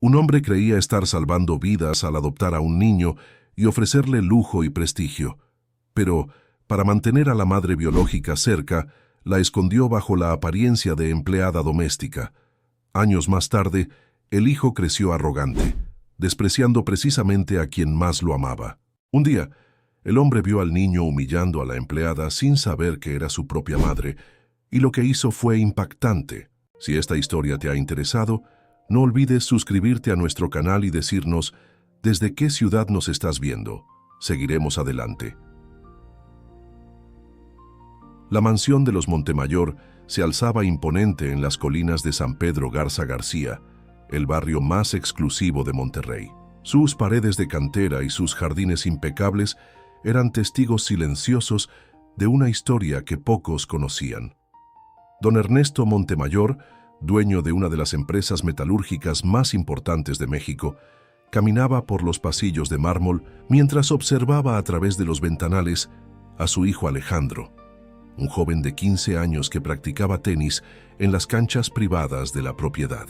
Un hombre creía estar salvando vidas al adoptar a un niño y ofrecerle lujo y prestigio, pero, para mantener a la madre biológica cerca, la escondió bajo la apariencia de empleada doméstica. Años más tarde, el hijo creció arrogante, despreciando precisamente a quien más lo amaba. Un día, el hombre vio al niño humillando a la empleada sin saber que era su propia madre, y lo que hizo fue impactante. Si esta historia te ha interesado, no olvides suscribirte a nuestro canal y decirnos desde qué ciudad nos estás viendo. Seguiremos adelante. La mansión de los Montemayor se alzaba imponente en las colinas de San Pedro Garza García, el barrio más exclusivo de Monterrey. Sus paredes de cantera y sus jardines impecables eran testigos silenciosos de una historia que pocos conocían. Don Ernesto Montemayor, dueño de una de las empresas metalúrgicas más importantes de México, caminaba por los pasillos de mármol mientras observaba a través de los ventanales a su hijo Alejandro, un joven de 15 años que practicaba tenis en las canchas privadas de la propiedad.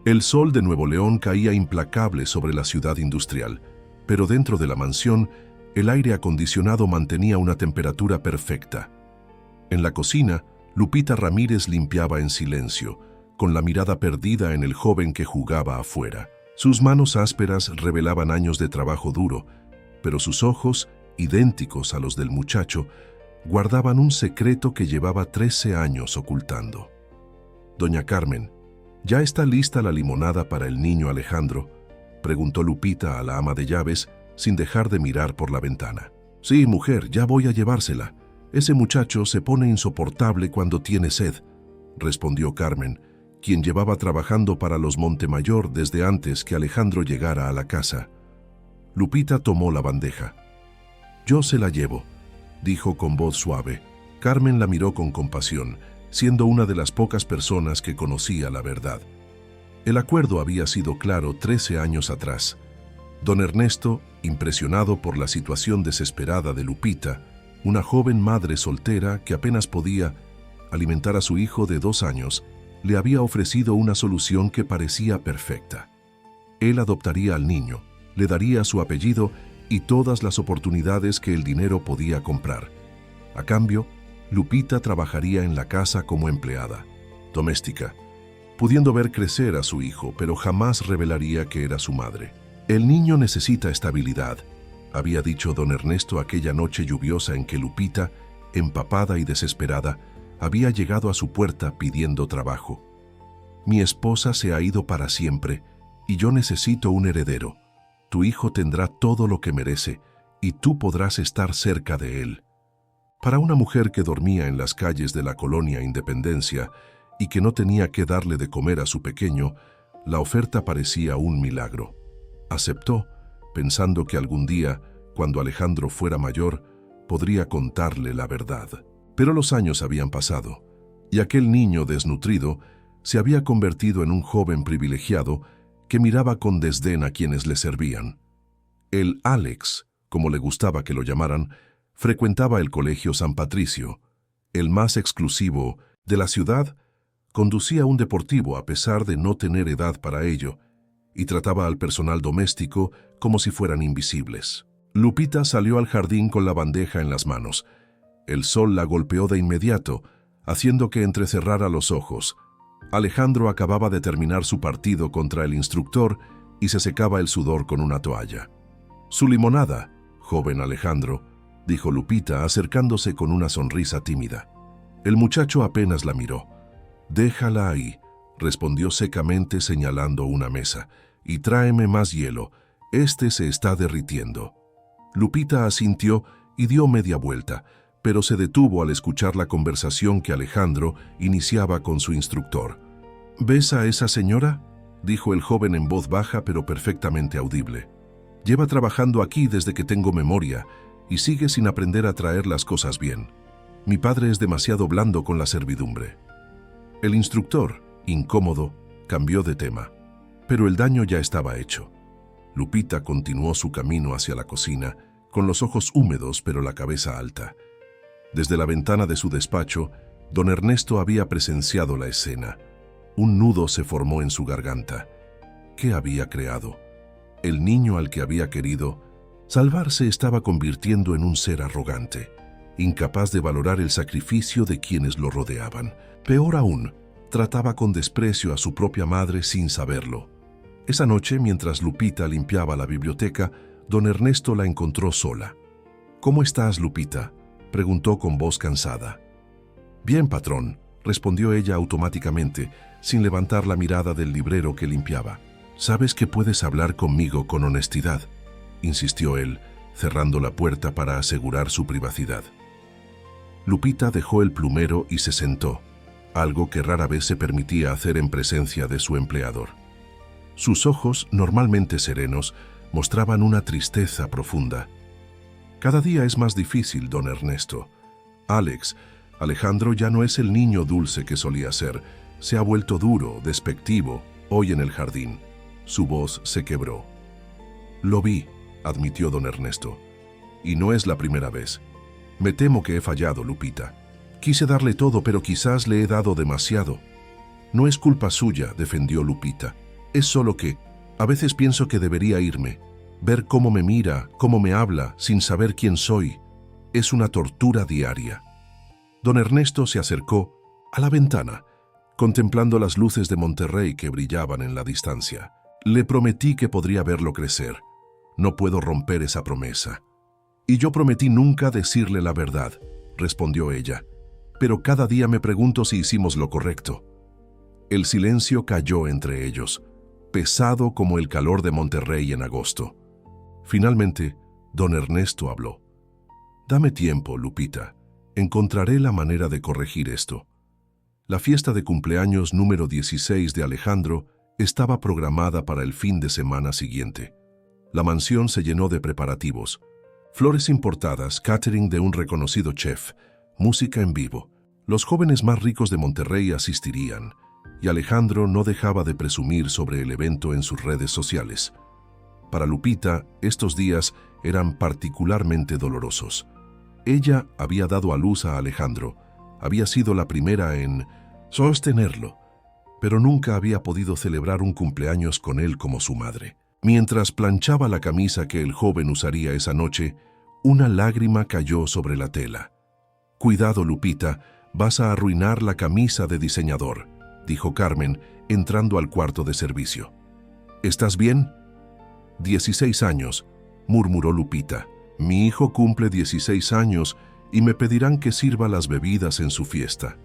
El sol de Nuevo León caía implacable sobre la ciudad industrial, pero dentro de la mansión, el aire acondicionado mantenía una temperatura perfecta. En la cocina, Lupita Ramírez limpiaba en silencio, con la mirada perdida en el joven que jugaba afuera. Sus manos ásperas revelaban años de trabajo duro, pero sus ojos, idénticos a los del muchacho, guardaban un secreto que llevaba 13 años ocultando. «Doña Carmen, ¿ya está lista la limonada para el niño Alejandro?», preguntó Lupita a la ama de llaves, sin dejar de mirar por la ventana. «Sí, mujer, ya voy a llevársela. Ese muchacho se pone insoportable cuando tiene sed», respondió Carmen, quien llevaba trabajando para los Montemayor desde antes que Alejandro llegara a la casa. Lupita tomó la bandeja. «Yo se la llevo», dijo con voz suave. Carmen la miró con compasión, siendo una de las pocas personas que conocía la verdad. El acuerdo había sido claro 13 años atrás. Don Ernesto, impresionado por la situación desesperada de Lupita, una joven madre soltera que apenas podía alimentar a su hijo de 2 años, le había ofrecido una solución que parecía perfecta. Él adoptaría al niño, le daría su apellido y todas las oportunidades que el dinero podía comprar. A cambio, Lupita trabajaría en la casa como empleada doméstica, pudiendo ver crecer a su hijo, pero jamás revelaría que era su madre. «El niño necesita estabilidad», había dicho don Ernesto aquella noche lluviosa en que Lupita, empapada y desesperada, había llegado a su puerta pidiendo trabajo. «Mi esposa se ha ido para siempre y yo necesito un heredero. Tu hijo tendrá todo lo que merece y tú podrás estar cerca de él». Para una mujer que dormía en las calles de la colonia Independencia y que no tenía que darle de comer a su pequeño, la oferta parecía un milagro. Aceptó, pensando que algún día, cuando Alejandro fuera mayor, podría contarle la verdad. Pero los años habían pasado, y aquel niño desnutrido se había convertido en un joven privilegiado que miraba con desdén a quienes le servían. El Alex, como le gustaba que lo llamaran, frecuentaba el Colegio San Patricio, el más exclusivo de la ciudad. Conducía un deportivo a pesar de no tener edad para ello, y trataba al personal doméstico como si fueran invisibles. Lupita salió al jardín con la bandeja en las manos. El sol la golpeó de inmediato, haciendo que entrecerrara los ojos. Alejandro acababa de terminar su partido contra el instructor y se secaba el sudor con una toalla. «Su limonada, joven Alejandro», dijo Lupita acercándose con una sonrisa tímida. El muchacho apenas la miró. «Déjala ahí», respondió secamente señalando una mesa, «y tráeme más hielo. Este se está derritiendo». Lupita asintió y dio media vuelta, pero se detuvo al escuchar la conversación que Alejandro iniciaba con su instructor. «¿Ves a esa señora?», dijo el joven en voz baja pero perfectamente audible. «Lleva trabajando aquí desde que tengo memoria y sigue sin aprender a traer las cosas bien. Mi padre es demasiado blando con la servidumbre». El instructor, incómodo, cambió de tema, pero el daño ya estaba hecho. Lupita continuó su camino hacia la cocina, con los ojos húmedos pero la cabeza alta. Desde la ventana de su despacho, don Ernesto había presenciado la escena. Un nudo se formó en su garganta. ¿Qué había creado? El niño al que había querido salvar se estaba convirtiendo en un ser arrogante, incapaz de valorar el sacrificio de quienes lo rodeaban. Peor aún, trataba con desprecio a su propia madre sin saberlo. Esa noche, mientras Lupita limpiaba la biblioteca, don Ernesto la encontró sola. «¿Cómo estás, Lupita?», preguntó con voz cansada. «Bien, patrón», respondió ella automáticamente, sin levantar la mirada del librero que limpiaba. «Sabes que puedes hablar conmigo con honestidad», insistió él, cerrando la puerta para asegurar su privacidad. Lupita dejó el plumero y se sentó, algo que rara vez se permitía hacer en presencia de su empleador. Sus ojos, normalmente serenos, mostraban una tristeza profunda. «Cada día es más difícil, don Ernesto. Alejandro ya no es el niño dulce que solía ser. Se ha vuelto duro, despectivo, hoy en el jardín». Su voz se quebró. «Lo vi», admitió don Ernesto. «Y no es la primera vez. Me temo que he fallado, Lupita. Quise darle todo, pero quizás le he dado demasiado». «No es culpa suya», defendió Lupita. «Es solo que, a veces pienso que debería irme. Ver cómo me mira, cómo me habla, sin saber quién soy. Es una tortura diaria». Don Ernesto se acercó a la ventana, contemplando las luces de Monterrey que brillaban en la distancia. «Le prometí que podría verlo crecer. No puedo romper esa promesa». «Y yo prometí nunca decirle la verdad», respondió ella. «Pero cada día me pregunto si hicimos lo correcto». El silencio cayó entre ellos, pesado como el calor de Monterrey en agosto. Finalmente, don Ernesto habló. «Dame tiempo, Lupita. Encontraré la manera de corregir esto». La fiesta de cumpleaños número 16 de Alejandro estaba programada para el fin de semana siguiente. La mansión se llenó de preparativos. Flores importadas, catering de un reconocido chef, música en vivo. Los jóvenes más ricos de Monterrey asistirían, y Alejandro no dejaba de presumir sobre el evento en sus redes sociales. Para Lupita, estos días eran particularmente dolorosos. Ella había dado a luz a Alejandro, había sido la primera en sostenerlo, pero nunca había podido celebrar un cumpleaños con él como su madre. Mientras planchaba la camisa que el joven usaría esa noche, una lágrima cayó sobre la tela. «Cuidado, Lupita, vas a arruinar la camisa de diseñador», dijo Carmen, entrando al cuarto de servicio. «¿Estás bien?» «16 años», murmuró Lupita. «Mi hijo cumple 16 años y me pedirán que sirva las bebidas en su fiesta».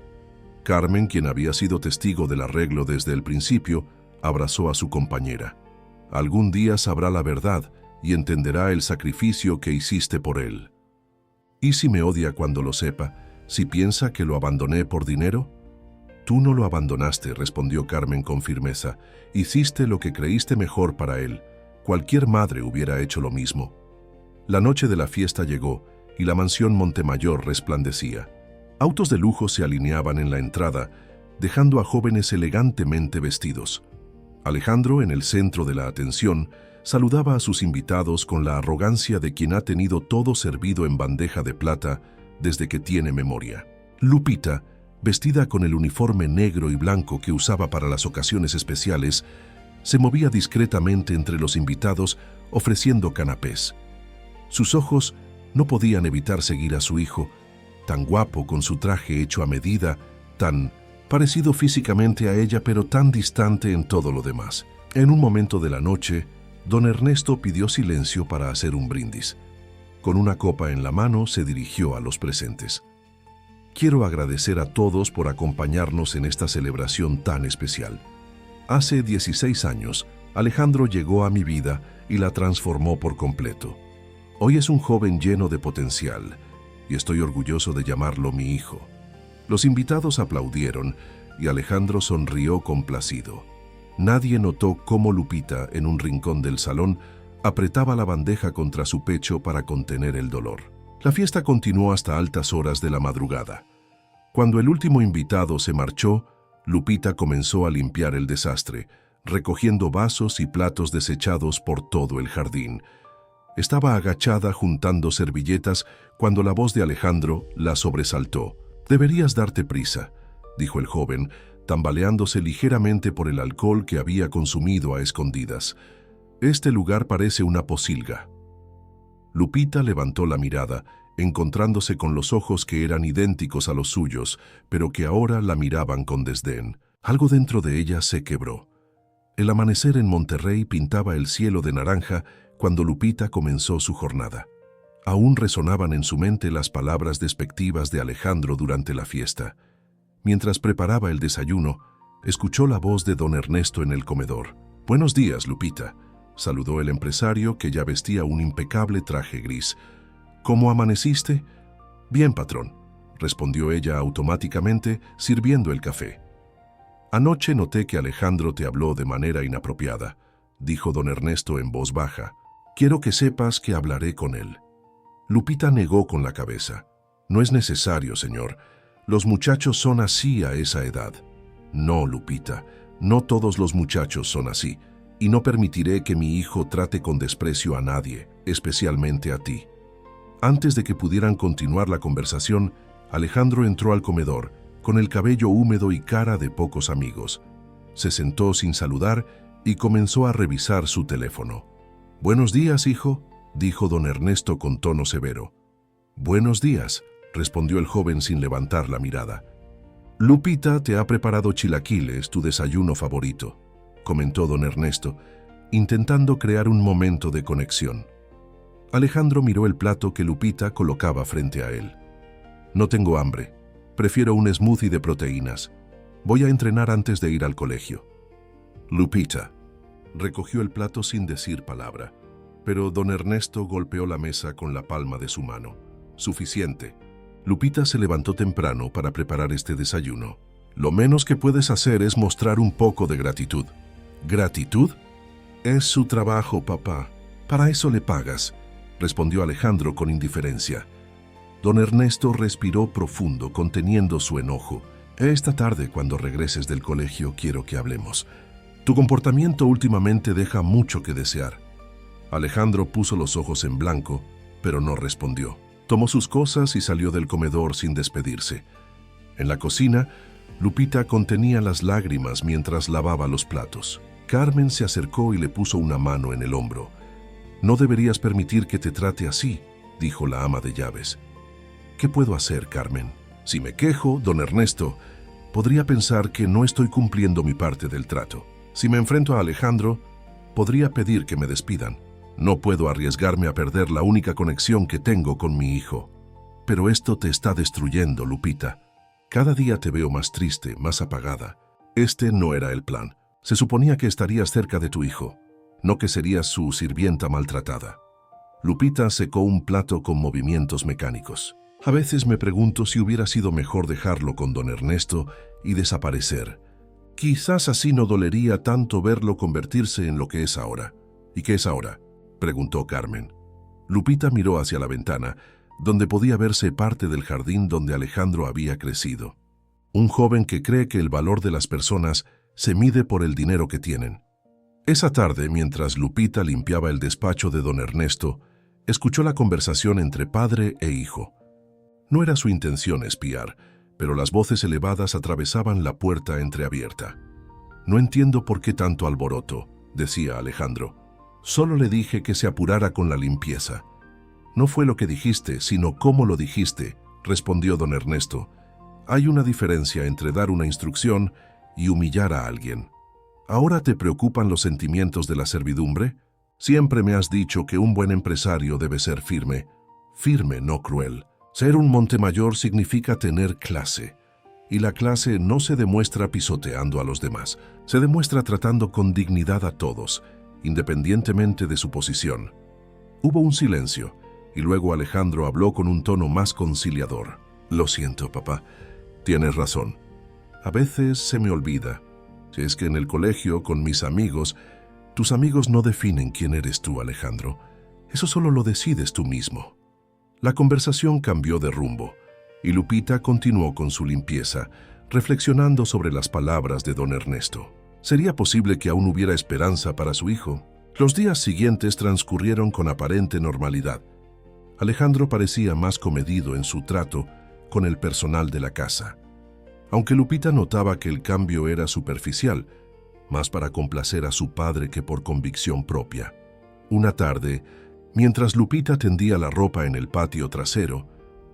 Carmen, quien había sido testigo del arreglo desde el principio, abrazó a su compañera. «Algún día sabrá la verdad y entenderá el sacrificio que hiciste por él». «¿Y si me odia cuando lo sepa? ¿Si piensa que lo abandoné por dinero?» «Tú no lo abandonaste», respondió Carmen con firmeza. «Hiciste lo que creíste mejor para él. Cualquier madre hubiera hecho lo mismo». La noche de la fiesta llegó y la mansión Montemayor resplandecía. Autos de lujo se alineaban en la entrada, dejando a jóvenes elegantemente vestidos. Alejandro, en el centro de la atención, saludaba a sus invitados con la arrogancia de quien ha tenido todo servido en bandeja de plata desde que tiene memoria. Lupita, vestida con el uniforme negro y blanco que usaba para las ocasiones especiales, se movía discretamente entre los invitados ofreciendo canapés. Sus ojos no podían evitar seguir a su hijo, tan guapo con su traje hecho a medida, tan parecido físicamente a ella pero tan distante en todo lo demás. En un momento de la noche, don Ernesto pidió silencio para hacer un brindis. Con una copa en la mano se dirigió a los presentes. «Quiero agradecer a todos por acompañarnos en esta celebración tan especial. Hace 16 años, Alejandro llegó a mi vida y la transformó por completo. Hoy es un joven lleno de potencial, y estoy orgulloso de llamarlo mi hijo». Los invitados aplaudieron y Alejandro sonrió complacido. Nadie notó cómo Lupita, en un rincón del salón, apretaba la bandeja contra su pecho para contener el dolor. La fiesta continuó hasta altas horas de la madrugada. Cuando el último invitado se marchó, Lupita comenzó a limpiar el desastre, recogiendo vasos y platos desechados por todo el jardín. Estaba agachada juntando servilletas cuando la voz de Alejandro la sobresaltó. «Deberías darte prisa», dijo el joven, tambaleándose ligeramente por el alcohol que había consumido a escondidas. «Este lugar parece una pocilga». Lupita levantó la mirada, encontrándose con los ojos que eran idénticos a los suyos, pero que ahora la miraban con desdén. Algo dentro de ella se quebró. El amanecer en Monterrey pintaba el cielo de naranja cuando Lupita comenzó su jornada. Aún resonaban en su mente las palabras despectivas de Alejandro durante la fiesta. Mientras preparaba el desayuno, escuchó la voz de don Ernesto en el comedor. «Buenos días, Lupita», saludó el empresario, que ya vestía un impecable traje gris. «¿Cómo amaneciste?» «Bien, patrón», respondió ella automáticamente, sirviendo el café. «Anoche noté que Alejandro te habló de manera inapropiada», dijo don Ernesto en voz baja. «Quiero que sepas que hablaré con él». Lupita negó con la cabeza. «No es necesario, señor. Los muchachos son así a esa edad». «No, Lupita, no todos los muchachos son así, y no permitiré que mi hijo trate con desprecio a nadie, especialmente a ti». Antes de que pudieran continuar la conversación, Alejandro entró al comedor, con el cabello húmedo y cara de pocos amigos. Se sentó sin saludar y comenzó a revisar su teléfono. «Buenos días, hijo», dijo don Ernesto con tono severo. «Buenos días», respondió el joven sin levantar la mirada. «Lupita te ha preparado chilaquiles, tu desayuno favorito», comentó don Ernesto, intentando crear un momento de conexión. Alejandro miró el plato que Lupita colocaba frente a él. «No tengo hambre. Prefiero un smoothie de proteínas. Voy a entrenar antes de ir al colegio». Lupita recogió el plato sin decir palabra, pero don Ernesto golpeó la mesa con la palma de su mano. «Suficiente. Lupita se levantó temprano para preparar este desayuno. Lo menos que puedes hacer es mostrar un poco de gratitud». «¿Gratitud? Es su trabajo, papá. Para eso le pagas», respondió Alejandro con indiferencia. Don Ernesto respiró profundo, conteniendo su enojo. «Esta tarde, cuando regreses del colegio, quiero que hablemos. Tu comportamiento últimamente deja mucho que desear». Alejandro puso los ojos en blanco, pero no respondió. Tomó sus cosas y salió del comedor sin despedirse. En la cocina, Lupita contenía las lágrimas mientras lavaba los platos. Carmen se acercó y le puso una mano en el hombro. «No deberías permitir que te trate así», dijo la ama de llaves. «¿Qué puedo hacer, Carmen? Si me quejo, don Ernesto, podría pensar que no estoy cumpliendo mi parte del trato. Si me enfrento a Alejandro, podría pedir que me despidan. No puedo arriesgarme a perder la única conexión que tengo con mi hijo. Pero esto te está destruyendo, Lupita. Cada día te veo más triste, más apagada. Este no era el plan. Se suponía que estarías cerca de tu hijo, no que serías su sirvienta maltratada». Lupita secó un plato con movimientos mecánicos. «A veces me pregunto si hubiera sido mejor dejarlo con don Ernesto y desaparecer. Quizás así no dolería tanto verlo convertirse en lo que es ahora». «¿Y qué es ahora?», preguntó Carmen. Lupita miró hacia la ventana, donde podía verse parte del jardín donde Alejandro había crecido. Un joven que cree que el valor de las personas se mide por el dinero que tienen. Esa tarde, mientras Lupita limpiaba el despacho de don Ernesto, escuchó la conversación entre padre e hijo. No era su intención espiar, pero las voces elevadas atravesaban la puerta entreabierta. «No entiendo por qué tanto alboroto», decía Alejandro. «Solo le dije que se apurara con la limpieza». «No fue lo que dijiste, sino cómo lo dijiste», respondió don Ernesto. «Hay una diferencia entre dar una instrucción y humillar a alguien. ¿Ahora te preocupan los sentimientos de la servidumbre? Siempre me has dicho que un buen empresario debe ser firme, no cruel. Ser un Montemayor significa tener clase, y la clase no se demuestra pisoteando a los demás, se demuestra tratando con dignidad a todos, independientemente de su posición». Hubo un silencio, y luego Alejandro habló con un tono más conciliador. «Lo siento, papá. Tienes razón. A veces se me olvida. Si es que en el colegio, con mis amigos, tus amigos no definen quién eres tú, Alejandro. Eso solo lo decides tú mismo». La conversación cambió de rumbo, y Lupita continuó con su limpieza, reflexionando sobre las palabras de don Ernesto. ¿Sería posible que aún hubiera esperanza para su hijo? Los días siguientes transcurrieron con aparente normalidad. Alejandro parecía más comedido en su trato con el personal de la casa. aunque Lupita notaba que el cambio era superficial, más para complacer a su padre que por convicción propia. Una tarde, mientras Lupita tendía la ropa en el patio trasero,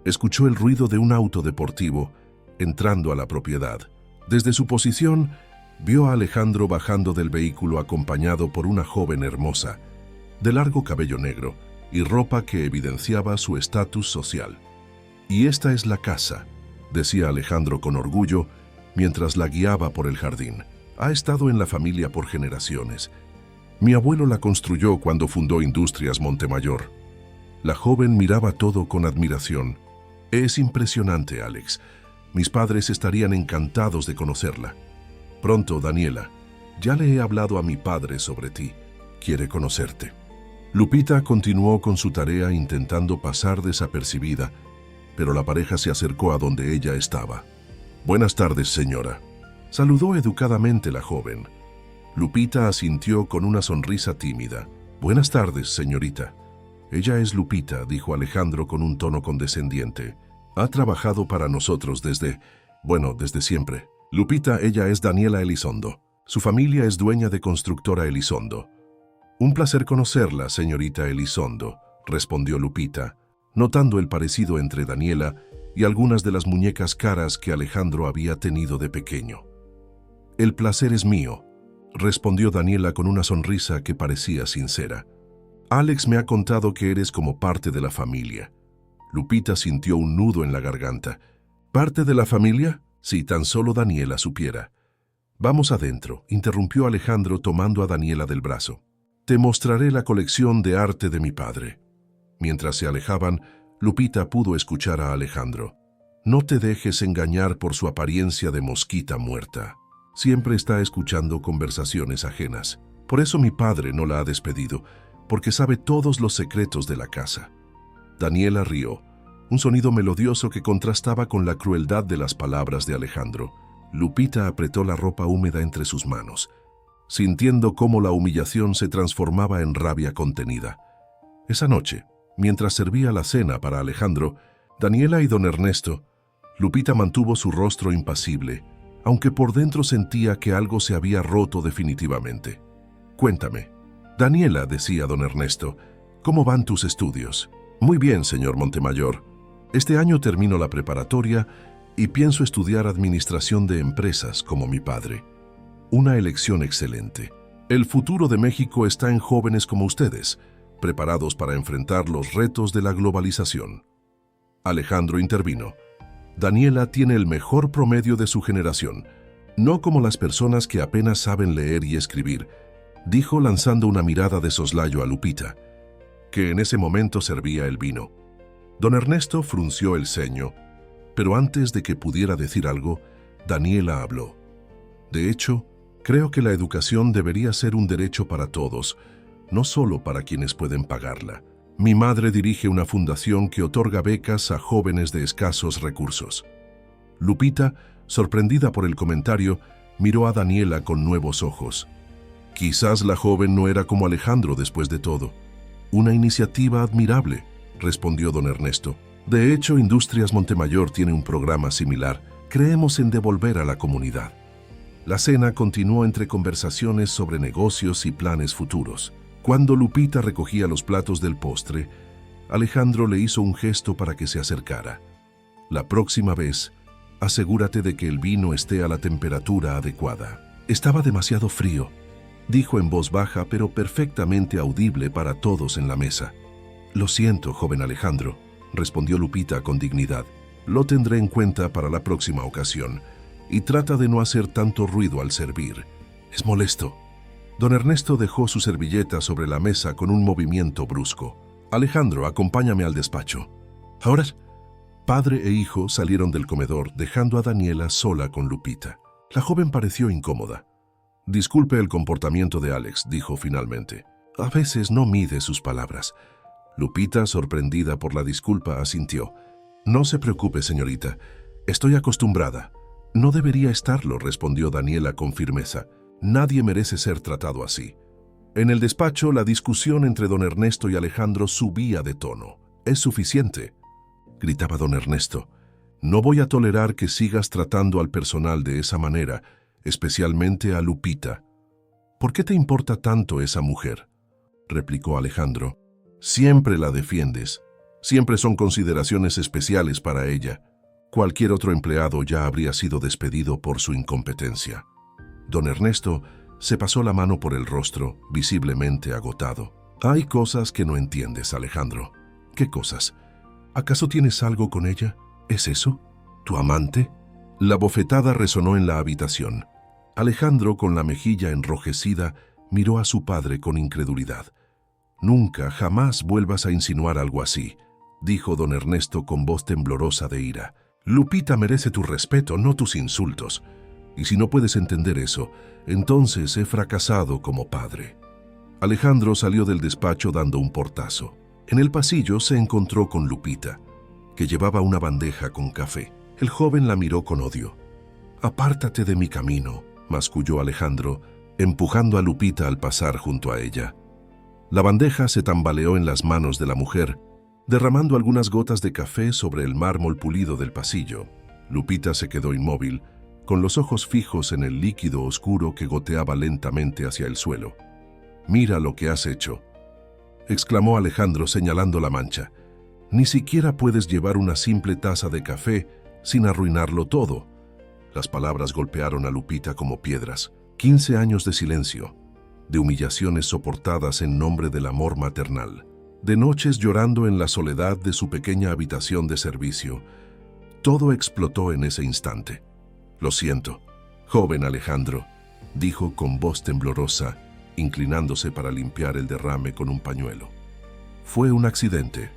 escuchó el ruido de un auto deportivo entrando a la propiedad. Desde su posición, vio a Alejandro bajando del vehículo acompañado por una joven hermosa, de largo cabello negro y ropa que evidenciaba su estatus social. «Y esta es la casa», decía Alejandro con orgullo mientras la guiaba por el jardín. «Ha estado en la familia por generaciones. Mi abuelo la construyó cuando fundó Industrias Montemayor». La joven miraba todo con admiración. «Es impresionante, Alex. Mis padres estarían encantados de conocerla». «Pronto, Daniela. Ya le he hablado a mi padre sobre ti. Quiere conocerte». Lupita continuó con su tarea intentando pasar desapercibida, pero la pareja se acercó a donde ella estaba. «Buenas tardes, señora». Saludó educadamente la joven. Lupita asintió con una sonrisa tímida. «Buenas tardes, señorita». «Ella es Lupita», dijo Alejandro con un tono condescendiente. «Ha trabajado para nosotros desde siempre». «Lupita, ella es Daniela Elizondo. Su familia es dueña de Constructora Elizondo». «Un placer conocerla, señorita Elizondo», respondió Lupita, notando el parecido entre Daniela y algunas de las muñecas caras que Alejandro había tenido de pequeño. «El placer es mío», respondió Daniela con una sonrisa que parecía sincera. «Alex me ha contado que eres como parte de la familia». Lupita sintió un nudo en la garganta. «¿Parte de la familia? Si tan solo Daniela supiera». «Vamos adentro», interrumpió Alejandro tomando a Daniela del brazo. «Te mostraré la colección de arte de mi padre». Mientras se alejaban, Lupita pudo escuchar a Alejandro. «No te dejes engañar por su apariencia de mosquita muerta. Siempre está escuchando conversaciones ajenas. Por eso mi padre no la ha despedido, porque sabe todos los secretos de la casa». Daniela rió, un sonido melodioso que contrastaba con la crueldad de las palabras de Alejandro. Lupita apretó la ropa húmeda entre sus manos, sintiendo cómo la humillación se transformaba en rabia contenida. Esa noche, mientras servía la cena para Alejandro, Daniela y don Ernesto, Lupita mantuvo su rostro impasible, aunque por dentro sentía que algo se había roto definitivamente. «Cuéntame». «Daniela», decía don Ernesto, «¿cómo van tus estudios?» «Muy bien, señor Montemayor. Este año termino la preparatoria y pienso estudiar administración de empresas como mi padre». «Una elección excelente. El futuro de México está en jóvenes como ustedes, preparados para enfrentar los retos de la globalización». Alejandro intervino. «Daniela tiene el mejor promedio de su generación, no como las personas que apenas saben leer y escribir», dijo lanzando una mirada de soslayo a Lupita, que en ese momento servía el vino. Don Ernesto frunció el ceño, pero antes de que pudiera decir algo, Daniela habló. «De hecho, creo que la educación debería ser un derecho para todos, no solo para quienes pueden pagarla. Mi madre dirige una fundación que otorga becas a jóvenes de escasos recursos». Lupita, sorprendida por el comentario, miró a Daniela con nuevos ojos. Quizás la joven no era como Alejandro después de todo. «Una iniciativa admirable», respondió don Ernesto. «De hecho, Industrias Montemayor tiene un programa similar. Creemos en devolver a la comunidad». La cena continuó entre conversaciones sobre negocios y planes futuros. Cuando Lupita recogía los platos del postre, Alejandro le hizo un gesto para que se acercara. «La próxima vez, asegúrate de que el vino esté a la temperatura adecuada». «Estaba demasiado frío», dijo en voz baja pero perfectamente audible para todos en la mesa. «Lo siento, joven Alejandro», respondió Lupita con dignidad. «Lo tendré en cuenta para la próxima ocasión. Y trata de no hacer tanto ruido al servir. Es molesto». Don Ernesto dejó su servilleta sobre la mesa con un movimiento brusco. «Alejandro, acompáñame al despacho». Ahora, padre e hijo salieron del comedor, dejando a Daniela sola con Lupita. La joven pareció incómoda. «Disculpe el comportamiento de Alex», dijo finalmente. «A veces no mide sus palabras». Lupita, sorprendida por la disculpa, asintió. «No se preocupe, señorita. Estoy acostumbrada». «No debería estarlo», respondió Daniela con firmeza. «Nadie merece ser tratado así». En el despacho, la discusión entre don Ernesto y Alejandro subía de tono. «Es suficiente», gritaba don Ernesto. No voy a tolerar que sigas tratando al personal de esa manera, especialmente a Lupita. ¿Por qué te importa tanto esa mujer?, replicó Alejandro. Siempre la defiendes. Siempre son consideraciones especiales para ella. Cualquier otro empleado ya habría sido despedido por su incompetencia. Don Ernesto se pasó la mano por el rostro, visiblemente agotado. Hay cosas que no entiendes, Alejandro. ¿Qué cosas? ¿Acaso tienes algo con ella? ¿Es eso? ¿Tu amante? La bofetada resonó en la habitación. Alejandro, con la mejilla enrojecida, miró a su padre con incredulidad. «Nunca, jamás vuelvas a insinuar algo así», dijo don Ernesto con voz temblorosa de ira. «Lupita merece tu respeto, no tus insultos. Y si no puedes entender eso, entonces he fracasado como padre». Alejandro salió del despacho dando un portazo. En el pasillo se encontró con Lupita, que llevaba una bandeja con café. El joven la miró con odio. «Apártate de mi camino», masculló Alejandro, empujando a Lupita al pasar junto a ella. La bandeja se tambaleó en las manos de la mujer, derramando algunas gotas de café sobre el mármol pulido del pasillo. Lupita se quedó inmóvil, con los ojos fijos en el líquido oscuro que goteaba lentamente hacia el suelo. «Mira lo que has hecho», exclamó Alejandro señalando la mancha. «Ni siquiera puedes llevar una simple taza de café sin arruinarlo todo». Las palabras golpearon a Lupita como piedras. 15 años de silencio, de humillaciones soportadas en nombre del amor maternal, de noches llorando en la soledad de su pequeña habitación de servicio. Todo explotó en ese instante. «Lo siento, joven Alejandro», dijo con voz temblorosa, inclinándose para limpiar el derrame con un pañuelo. «Fue un accidente».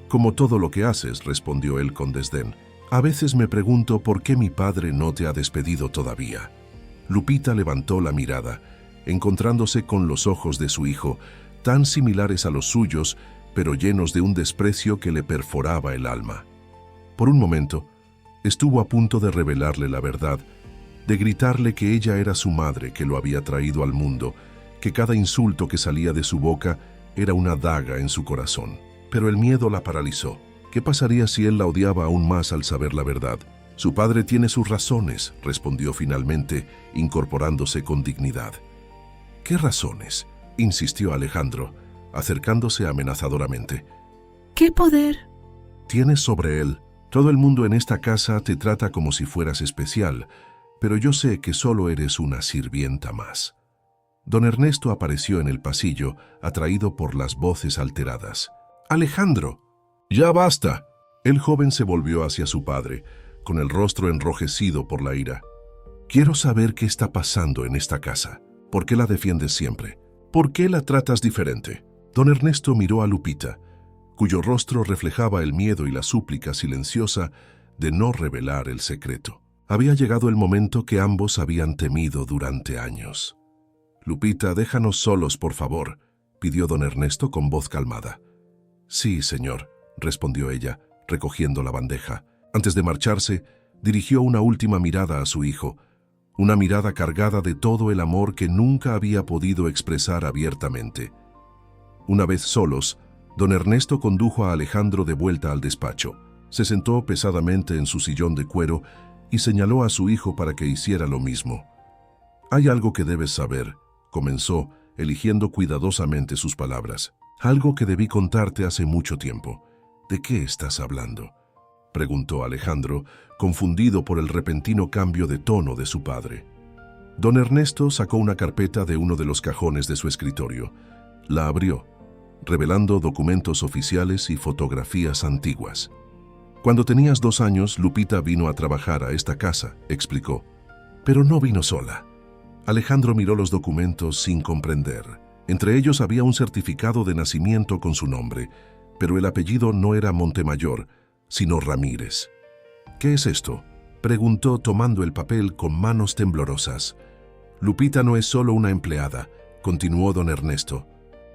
«Como todo lo que haces», respondió él con desdén. «A veces me pregunto por qué mi padre no te ha despedido todavía». Lupita levantó la mirada, encontrándose con los ojos de su hijo, tan similares a los suyos, pero llenos de un desprecio que le perforaba el alma. Por un momento, estuvo a punto de revelarle la verdad, de gritarle que ella era su madre que lo había traído al mundo, que cada insulto que salía de su boca era una daga en su corazón. Pero el miedo la paralizó. ¿Qué pasaría si él la odiaba aún más al saber la verdad? «Su padre tiene sus razones», respondió finalmente, incorporándose con dignidad. «¿Qué razones?», insistió Alejandro, acercándose amenazadoramente. «¿Qué poder?». «Tienes sobre él. Todo el mundo en esta casa te trata como si fueras especial, pero yo sé que solo eres una sirvienta más». Don Ernesto apareció en el pasillo, atraído por las voces alteradas. «¡Alejandro! ¡Ya basta!». El joven se volvió hacia su padre, con el rostro enrojecido por la ira. «Quiero saber qué está pasando en esta casa. ¿Por qué la defiendes siempre? ¿Por qué la tratas diferente?». Don Ernesto miró a Lupita, cuyo rostro reflejaba el miedo y la súplica silenciosa de no revelar el secreto. Había llegado el momento que ambos habían temido durante años. «Lupita, déjanos solos, por favor», pidió don Ernesto con voz calmada. «Sí, señor», respondió ella, recogiendo la bandeja. Antes de marcharse, dirigió una última mirada a su hijo, una mirada cargada de todo el amor que nunca había podido expresar abiertamente. Una vez solos, don Ernesto condujo a Alejandro de vuelta al despacho. Se sentó pesadamente en su sillón de cuero y señaló a su hijo para que hiciera lo mismo. «Hay algo que debes saber», comenzó, eligiendo cuidadosamente sus palabras. «Algo que debí contarte hace mucho tiempo». «¿De qué estás hablando?», preguntó Alejandro, confundido por el repentino cambio de tono de su padre. Don Ernesto sacó una carpeta de uno de los cajones de su escritorio. La abrió, revelando documentos oficiales y fotografías antiguas. «Cuando tenías 2 años, Lupita vino a trabajar a esta casa», explicó. «Pero no vino sola». Alejandro miró los documentos sin comprender. Entre ellos había un certificado de nacimiento con su nombre, pero el apellido no era Montemayor, sino Ramírez. «¿Qué es esto?», preguntó tomando el papel con manos temblorosas. «Lupita no es solo una empleada», continuó don Ernesto.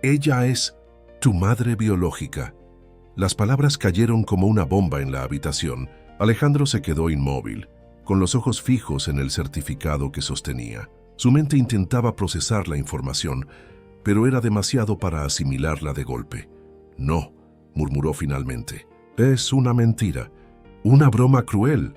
«Ella es tu madre biológica». Las palabras cayeron como una bomba en la habitación. Alejandro se quedó inmóvil, con los ojos fijos en el certificado que sostenía. Su mente intentaba procesar la información, pero era demasiado para asimilarla de golpe. «No», murmuró finalmente. «Es una mentira. Una broma cruel.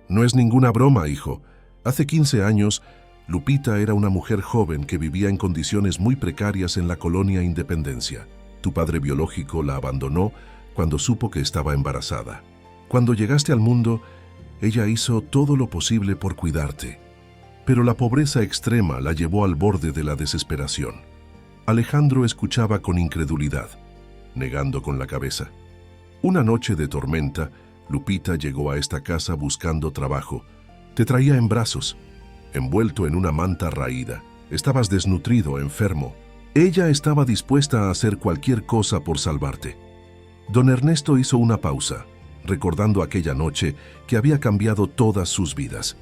No es ninguna broma, hijo. Hace 15 años, Lupita era una mujer joven que vivía en condiciones muy precarias en la colonia Independencia. Tu padre biológico la abandonó cuando supo que estaba embarazada. Cuando llegaste al mundo, ella hizo todo lo posible por cuidarte. Pero la pobreza extrema la llevó al borde de la desesperación. Alejandro escuchaba con incredulidad, negando con la cabeza. Una noche de tormenta, Lupita llegó a esta casa buscando trabajo. Te traía en brazos, envuelto en una manta raída. Estabas desnutrido, enfermo. Ella estaba dispuesta a hacer cualquier cosa por salvarte. Don Ernesto hizo una pausa, recordando aquella noche que había cambiado todas sus vidas.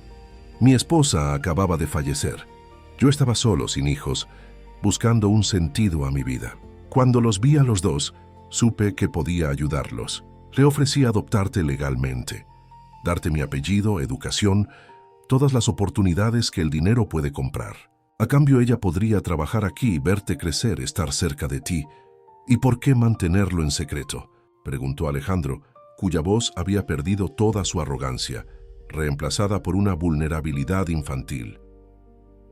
Mi esposa acababa de fallecer. Yo estaba solo, sin hijos, buscando un sentido a mi vida. Cuando los vi a los dos, supe que podía ayudarlos. Le ofrecí adoptarte legalmente, darte mi apellido, educación, todas las oportunidades que el dinero puede comprar. A cambio, ella podría trabajar aquí, verte crecer, estar cerca de ti. ¿Y por qué mantenerlo en secreto?, preguntó Alejandro, cuya voz había perdido toda su arrogancia, reemplazada por una vulnerabilidad infantil.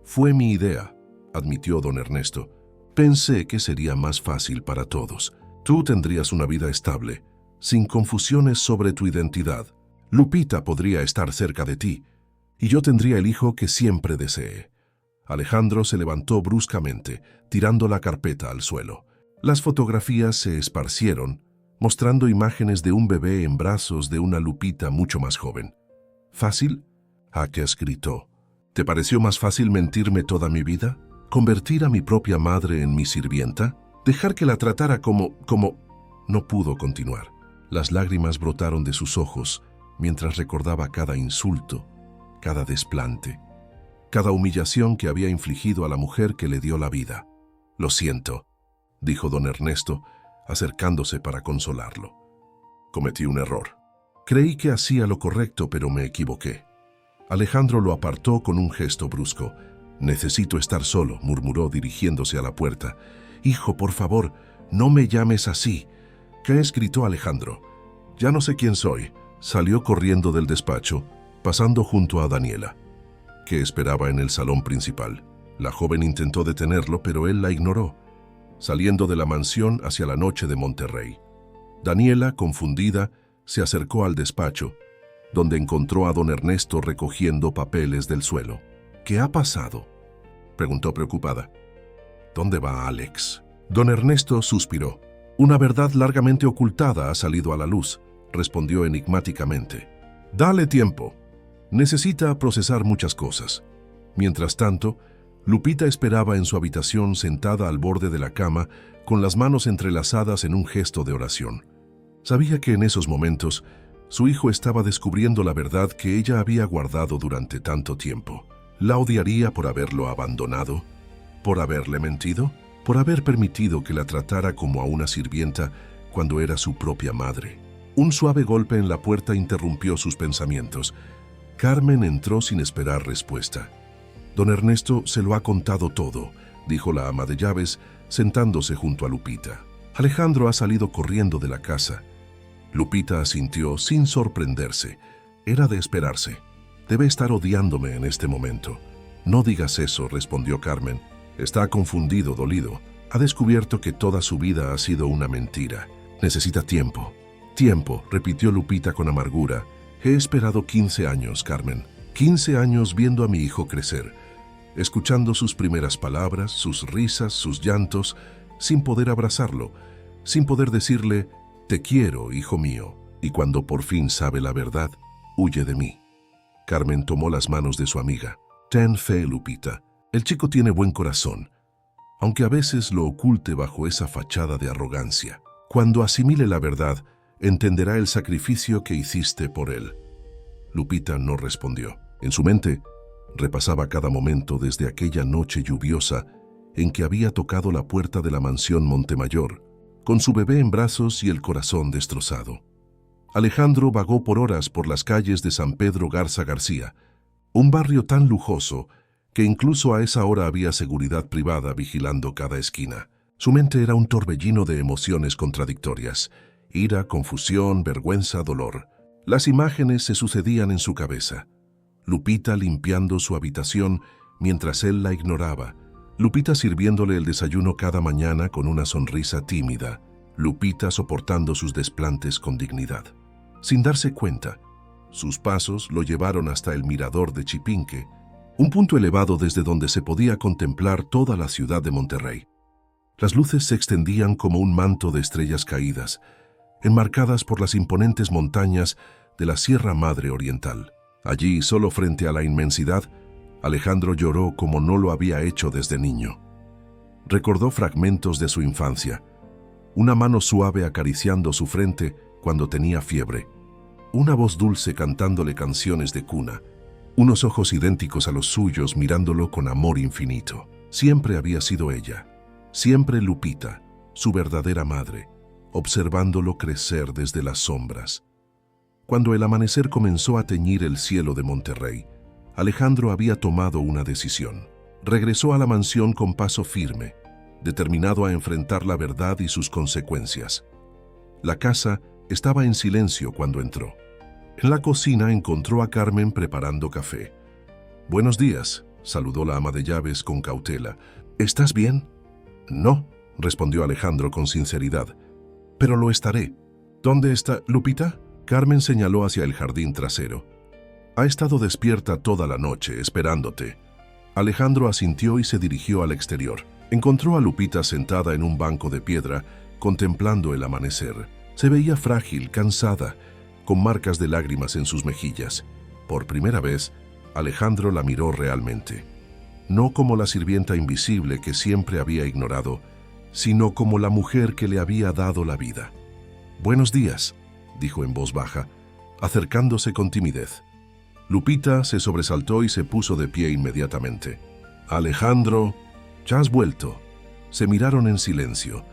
Fue mi idea, admitió don Ernesto. Pensé que sería más fácil para todos. Tú tendrías una vida estable, sin confusiones sobre tu identidad. Lupita podría estar cerca de ti, y yo tendría el hijo que siempre deseé. Alejandro se levantó bruscamente, tirando la carpeta al suelo. Las fotografías se esparcieron, mostrando imágenes de un bebé en brazos de una Lupita mucho más joven. ¿Fácil? Jaques gritó. ¿Te pareció más fácil mentirme toda mi vida? ¿Convertir a mi propia madre en mi sirvienta? ¿Dejar que la tratara como...? No pudo continuar. Las lágrimas brotaron de sus ojos mientras recordaba cada insulto, cada desplante, cada humillación que había infligido a la mujer que le dio la vida. Lo siento, dijo don Ernesto, acercándose para consolarlo. Cometí un error. Creí que hacía lo correcto, pero me equivoqué. Alejandro lo apartó con un gesto brusco. Necesito estar solo, murmuró dirigiéndose a la puerta. Hijo, por favor, no me llames así. ¿Qué? Gritó Alejandro. Ya no sé quién soy. Salió corriendo del despacho, pasando junto a Daniela, que esperaba en el salón principal. La joven intentó detenerlo, pero él la ignoró, saliendo de la mansión hacia la noche de Monterrey. Daniela, confundida, se acercó al despacho, donde encontró a don Ernesto recogiendo papeles del suelo. ¿Qué ha pasado?, preguntó preocupada. ¿Dónde va Alex? Don Ernesto suspiró. Una verdad largamente ocultada ha salido a la luz, respondió enigmáticamente. Dale tiempo. Necesita procesar muchas cosas. Mientras tanto, Lupita esperaba en su habitación sentada al borde de la cama, con las manos entrelazadas en un gesto de oración. Sabía que en esos momentos su hijo estaba descubriendo la verdad que ella había guardado durante tanto tiempo. ¿La odiaría por haberlo abandonado? ¿Por haberle mentido? ¿Por haber permitido que la tratara como a una sirvienta cuando era su propia madre? Un suave golpe en la puerta interrumpió sus pensamientos. Carmen entró sin esperar respuesta. Don Ernesto se lo ha contado todo, dijo la ama de llaves, sentándose junto a Lupita. Alejandro ha salido corriendo de la casa. Lupita asintió sin sorprenderse. Era de esperarse. Debe estar odiándome en este momento. No digas eso, respondió Carmen. Está confundido, dolido. Ha descubierto que toda su vida ha sido una mentira. Necesita tiempo. Tiempo, repitió Lupita con amargura. He esperado 15 años, Carmen. 15 años viendo a mi hijo crecer, escuchando sus primeras palabras, sus risas, sus llantos, sin poder abrazarlo, sin poder decirle, te quiero, hijo mío. Y cuando por fin sabe la verdad, huye de mí. Carmen tomó las manos de su amiga. Ten fe, Lupita. El chico tiene buen corazón, aunque a veces lo oculte bajo esa fachada de arrogancia. Cuando asimile la verdad, entenderá el sacrificio que hiciste por él. Lupita no respondió. En su mente, repasaba cada momento desde aquella noche lluviosa en que había tocado la puerta de la mansión Montemayor, con su bebé en brazos y el corazón destrozado. Alejandro vagó por horas por las calles de San Pedro Garza García, un barrio tan lujoso que incluso a esa hora había seguridad privada vigilando cada esquina. Su mente era un torbellino de emociones contradictorias: ira, confusión, vergüenza, dolor. Las imágenes se sucedían en su cabeza. Lupita limpiando su habitación mientras él la ignoraba. Lupita sirviéndole el desayuno cada mañana con una sonrisa tímida. Lupita soportando sus desplantes con dignidad. Sin darse cuenta, sus pasos lo llevaron hasta el mirador de Chipinque, un punto elevado desde donde se podía contemplar toda la ciudad de Monterrey. Las luces se extendían como un manto de estrellas caídas, enmarcadas por las imponentes montañas de la Sierra Madre Oriental. Allí, solo frente a la inmensidad, Alejandro lloró como no lo había hecho desde niño. Recordó fragmentos de su infancia, una mano suave acariciando su frente cuando tenía fiebre, una voz dulce cantándole canciones de cuna, unos ojos idénticos a los suyos mirándolo con amor infinito. Siempre había sido ella, siempre Lupita, su verdadera madre, observándolo crecer desde las sombras. Cuando el amanecer comenzó a teñir el cielo de Monterrey, Alejandro había tomado una decisión. Regresó a la mansión con paso firme, determinado a enfrentar la verdad y sus consecuencias. La casa estaba en silencio cuando entró. En la cocina encontró a Carmen preparando café. «Buenos días», saludó la ama de llaves con cautela. «¿Estás bien?» «No», respondió Alejandro con sinceridad. «Pero lo estaré». «¿Dónde está Lupita?» Carmen señaló hacia el jardín trasero. «Ha estado despierta toda la noche, esperándote». Alejandro asintió y se dirigió al exterior. Encontró a Lupita sentada en un banco de piedra, contemplando el amanecer. Se veía frágil, cansada, con marcas de lágrimas en sus mejillas. Por primera vez, Alejandro la miró realmente. No como la sirvienta invisible que siempre había ignorado, sino como la mujer que le había dado la vida. «Buenos días», dijo en voz baja, acercándose con timidez. Lupita se sobresaltó y se puso de pie inmediatamente. «Alejandro, ya has vuelto». Se miraron en silencio,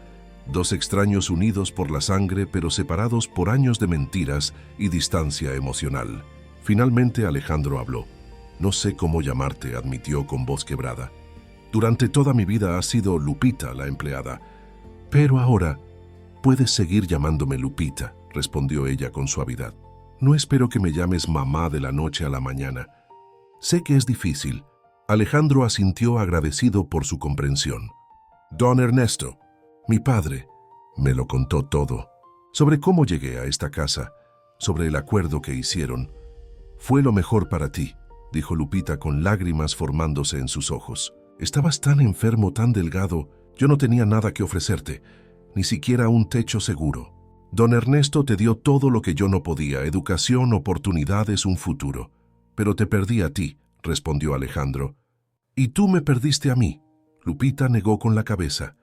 dos extraños unidos por la sangre pero separados por años de mentiras y distancia emocional. Finalmente Alejandro habló. «No sé cómo llamarte», admitió con voz quebrada. «Durante toda mi vida has sido Lupita, la empleada. Pero ahora puedes seguir llamándome Lupita», respondió ella con suavidad. «No espero que me llames mamá de la noche a la mañana. Sé que es difícil». Alejandro asintió agradecido por su comprensión. «Don Ernesto, mi padre, me lo contó todo, sobre cómo llegué a esta casa, sobre el acuerdo que hicieron. Fue lo mejor para ti», dijo Lupita con lágrimas formándose en sus ojos. «Estabas tan enfermo, tan delgado, yo no tenía nada que ofrecerte, ni siquiera un techo seguro. Don Ernesto te dio todo lo que yo no podía, educación, oportunidades, un futuro. Pero te perdí a ti», respondió Alejandro. «Y tú me perdiste a mí». Lupita negó con la cabeza.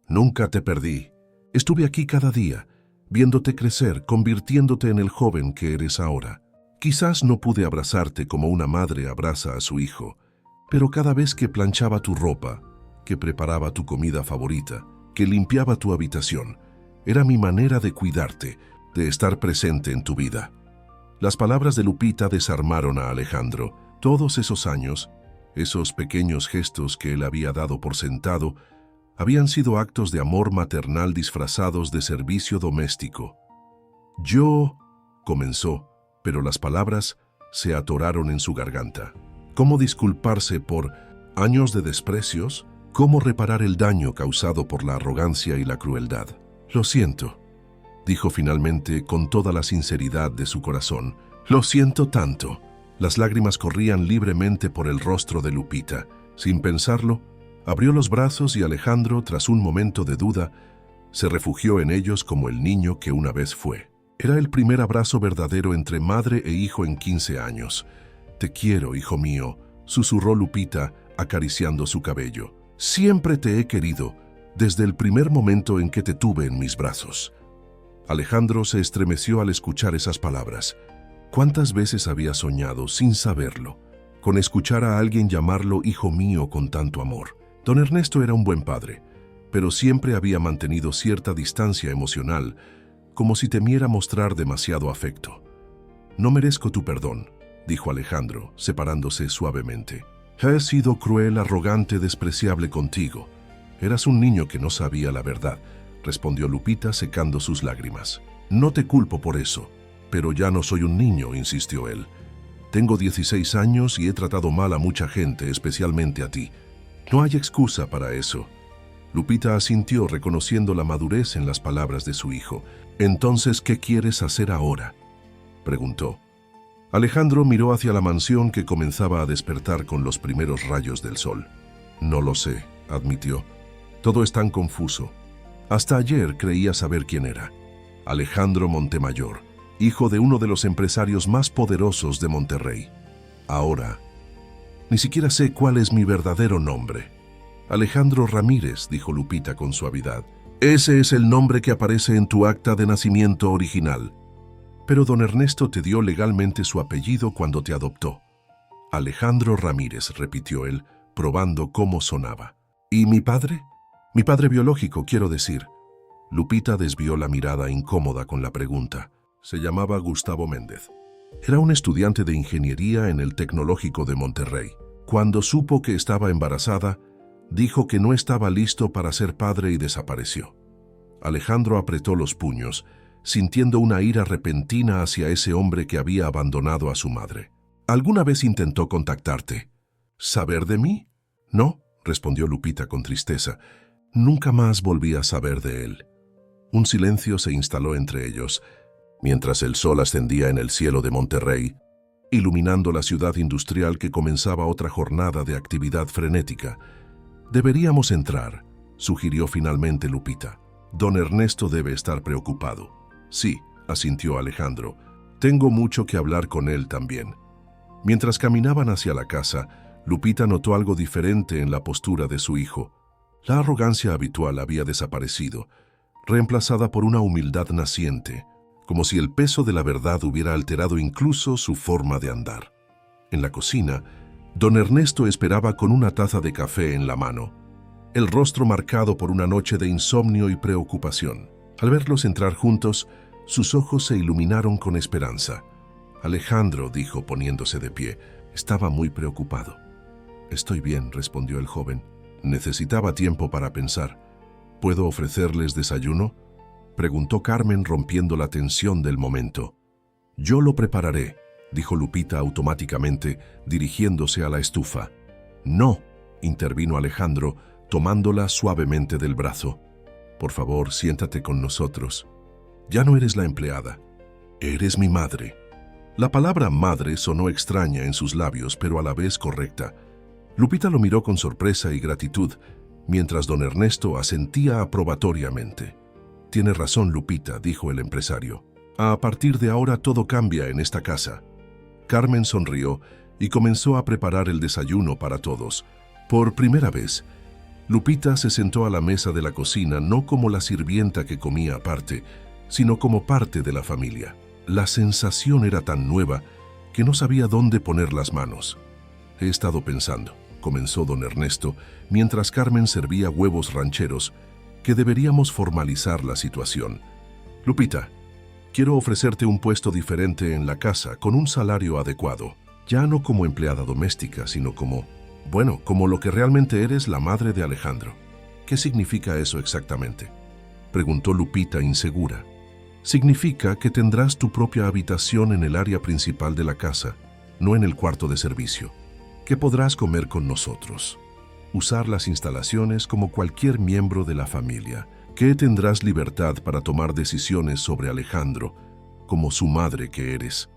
«Nunca te perdí. Estuve aquí cada día, viéndote crecer, convirtiéndote en el joven que eres ahora. Quizás no pude abrazarte como una madre abraza a su hijo, pero cada vez que planchaba tu ropa, que preparaba tu comida favorita, que limpiaba tu habitación, era mi manera de cuidarte, de estar presente en tu vida». Las palabras de Lupita desarmaron a Alejandro. Todos esos años, esos pequeños gestos que él había dado por sentado, habían sido actos de amor maternal disfrazados de servicio doméstico. «Yo», comenzó, pero las palabras se atoraron en su garganta. ¿Cómo disculparse por años de desprecios? ¿Cómo reparar el daño causado por la arrogancia y la crueldad? «Lo siento», dijo finalmente con toda la sinceridad de su corazón. «Lo siento tanto». Las lágrimas corrían libremente por el rostro de Lupita. Sin pensarlo, abrió los brazos y Alejandro, tras un momento de duda, se refugió en ellos como el niño que una vez fue. Era el primer abrazo verdadero entre madre e hijo en 15 años. «Te quiero, hijo mío», susurró Lupita, acariciando su cabello. «Siempre te he querido, desde el primer momento en que te tuve en mis brazos». Alejandro se estremeció al escuchar esas palabras. ¿Cuántas veces había soñado, sin saberlo, con escuchar a alguien llamarlo hijo mío con tanto amor? Don Ernesto era un buen padre, pero siempre había mantenido cierta distancia emocional, como si temiera mostrar demasiado afecto. «No merezco tu perdón», dijo Alejandro, separándose suavemente. «He sido cruel, arrogante, despreciable contigo. Eras un niño que no sabía la verdad», respondió Lupita secando sus lágrimas. «No te culpo por eso. Pero ya no soy un niño, insistió él. Tengo 16 años y he tratado mal a mucha gente, especialmente a ti. No hay excusa para eso. Lupita asintió, reconociendo la madurez en las palabras de su hijo. «Entonces, ¿qué quieres hacer ahora?», preguntó. Alejandro miró hacia la mansión que comenzaba a despertar con los primeros rayos del sol. «No lo sé», admitió. «Todo es tan confuso. Hasta ayer creía saber quién era. Alejandro Montemayor, hijo de uno de los empresarios más poderosos de Monterrey. Ahora, ni siquiera sé cuál es mi verdadero nombre». «Alejandro Ramírez», dijo Lupita con suavidad. «Ese es el nombre que aparece en tu acta de nacimiento original. Pero don Ernesto te dio legalmente su apellido cuando te adoptó». «Alejandro Ramírez», repitió él, probando cómo sonaba. «¿Y mi padre? Mi padre biológico, quiero decir». Lupita desvió la mirada incómoda con la pregunta. Se llamaba Gustavo Méndez. Era un estudiante de ingeniería en el Tecnológico de Monterrey. Cuando supo que estaba embarazada, dijo que no estaba listo para ser padre y desapareció. Alejandro apretó los puños, sintiendo una ira repentina hacia ese hombre que había abandonado a su madre. «¿Alguna vez intentó contactarte? ¿Saber de mí?» «No», respondió Lupita con tristeza. «Nunca más volví a saber de él». Un silencio se instaló entre ellos, mientras el sol ascendía en el cielo de Monterrey, iluminando la ciudad industrial que comenzaba otra jornada de actividad frenética. «Deberíamos entrar», sugirió finalmente Lupita. «Don Ernesto debe estar preocupado». «Sí», asintió Alejandro. «Tengo mucho que hablar con él también». Mientras caminaban hacia la casa, Lupita notó algo diferente en la postura de su hijo. La arrogancia habitual había desaparecido, reemplazada por una humildad naciente, como si el peso de la verdad hubiera alterado incluso su forma de andar. En la cocina, don Ernesto esperaba con una taza de café en la mano, el rostro marcado por una noche de insomnio y preocupación. Al verlos entrar juntos, sus ojos se iluminaron con esperanza. «Alejandro», dijo poniéndose de pie, estaba muy preocupado. «Estoy bien», respondió el joven. Necesitaba tiempo para pensar. «¿Puedo ofrecerles desayuno?», preguntó Carmen, rompiendo la tensión del momento. «Yo lo prepararé», dijo Lupita automáticamente, dirigiéndose a la estufa. «No», intervino Alejandro, tomándola suavemente del brazo. «Por favor, siéntate con nosotros. Ya no eres la empleada. Eres mi madre». La palabra madre sonó extraña en sus labios, pero a la vez correcta. Lupita lo miró con sorpresa y gratitud, mientras don Ernesto asentía aprobatoriamente. «Tiene razón, Lupita», dijo el empresario. «A partir de ahora todo cambia en esta casa». Carmen sonrió y comenzó a preparar el desayuno para todos. Por primera vez, Lupita se sentó a la mesa de la cocina no como la sirvienta que comía aparte, sino como parte de la familia. La sensación era tan nueva que no sabía dónde poner las manos. «He estado pensando», comenzó don Ernesto, mientras Carmen servía huevos rancheros, «que deberíamos formalizar la situación. Lupita, quiero ofrecerte un puesto diferente en la casa con un salario adecuado, ya no como empleada doméstica, sino como lo que realmente eres, la madre de Alejandro». «¿Qué significa eso exactamente?», preguntó Lupita insegura. «Significa que tendrás tu propia habitación en el área principal de la casa, no en el cuarto de servicio, que podrás comer con nosotros, usar las instalaciones como cualquier miembro de la familia, que tendrás libertad para tomar decisiones sobre Alejandro, como su madre que eres».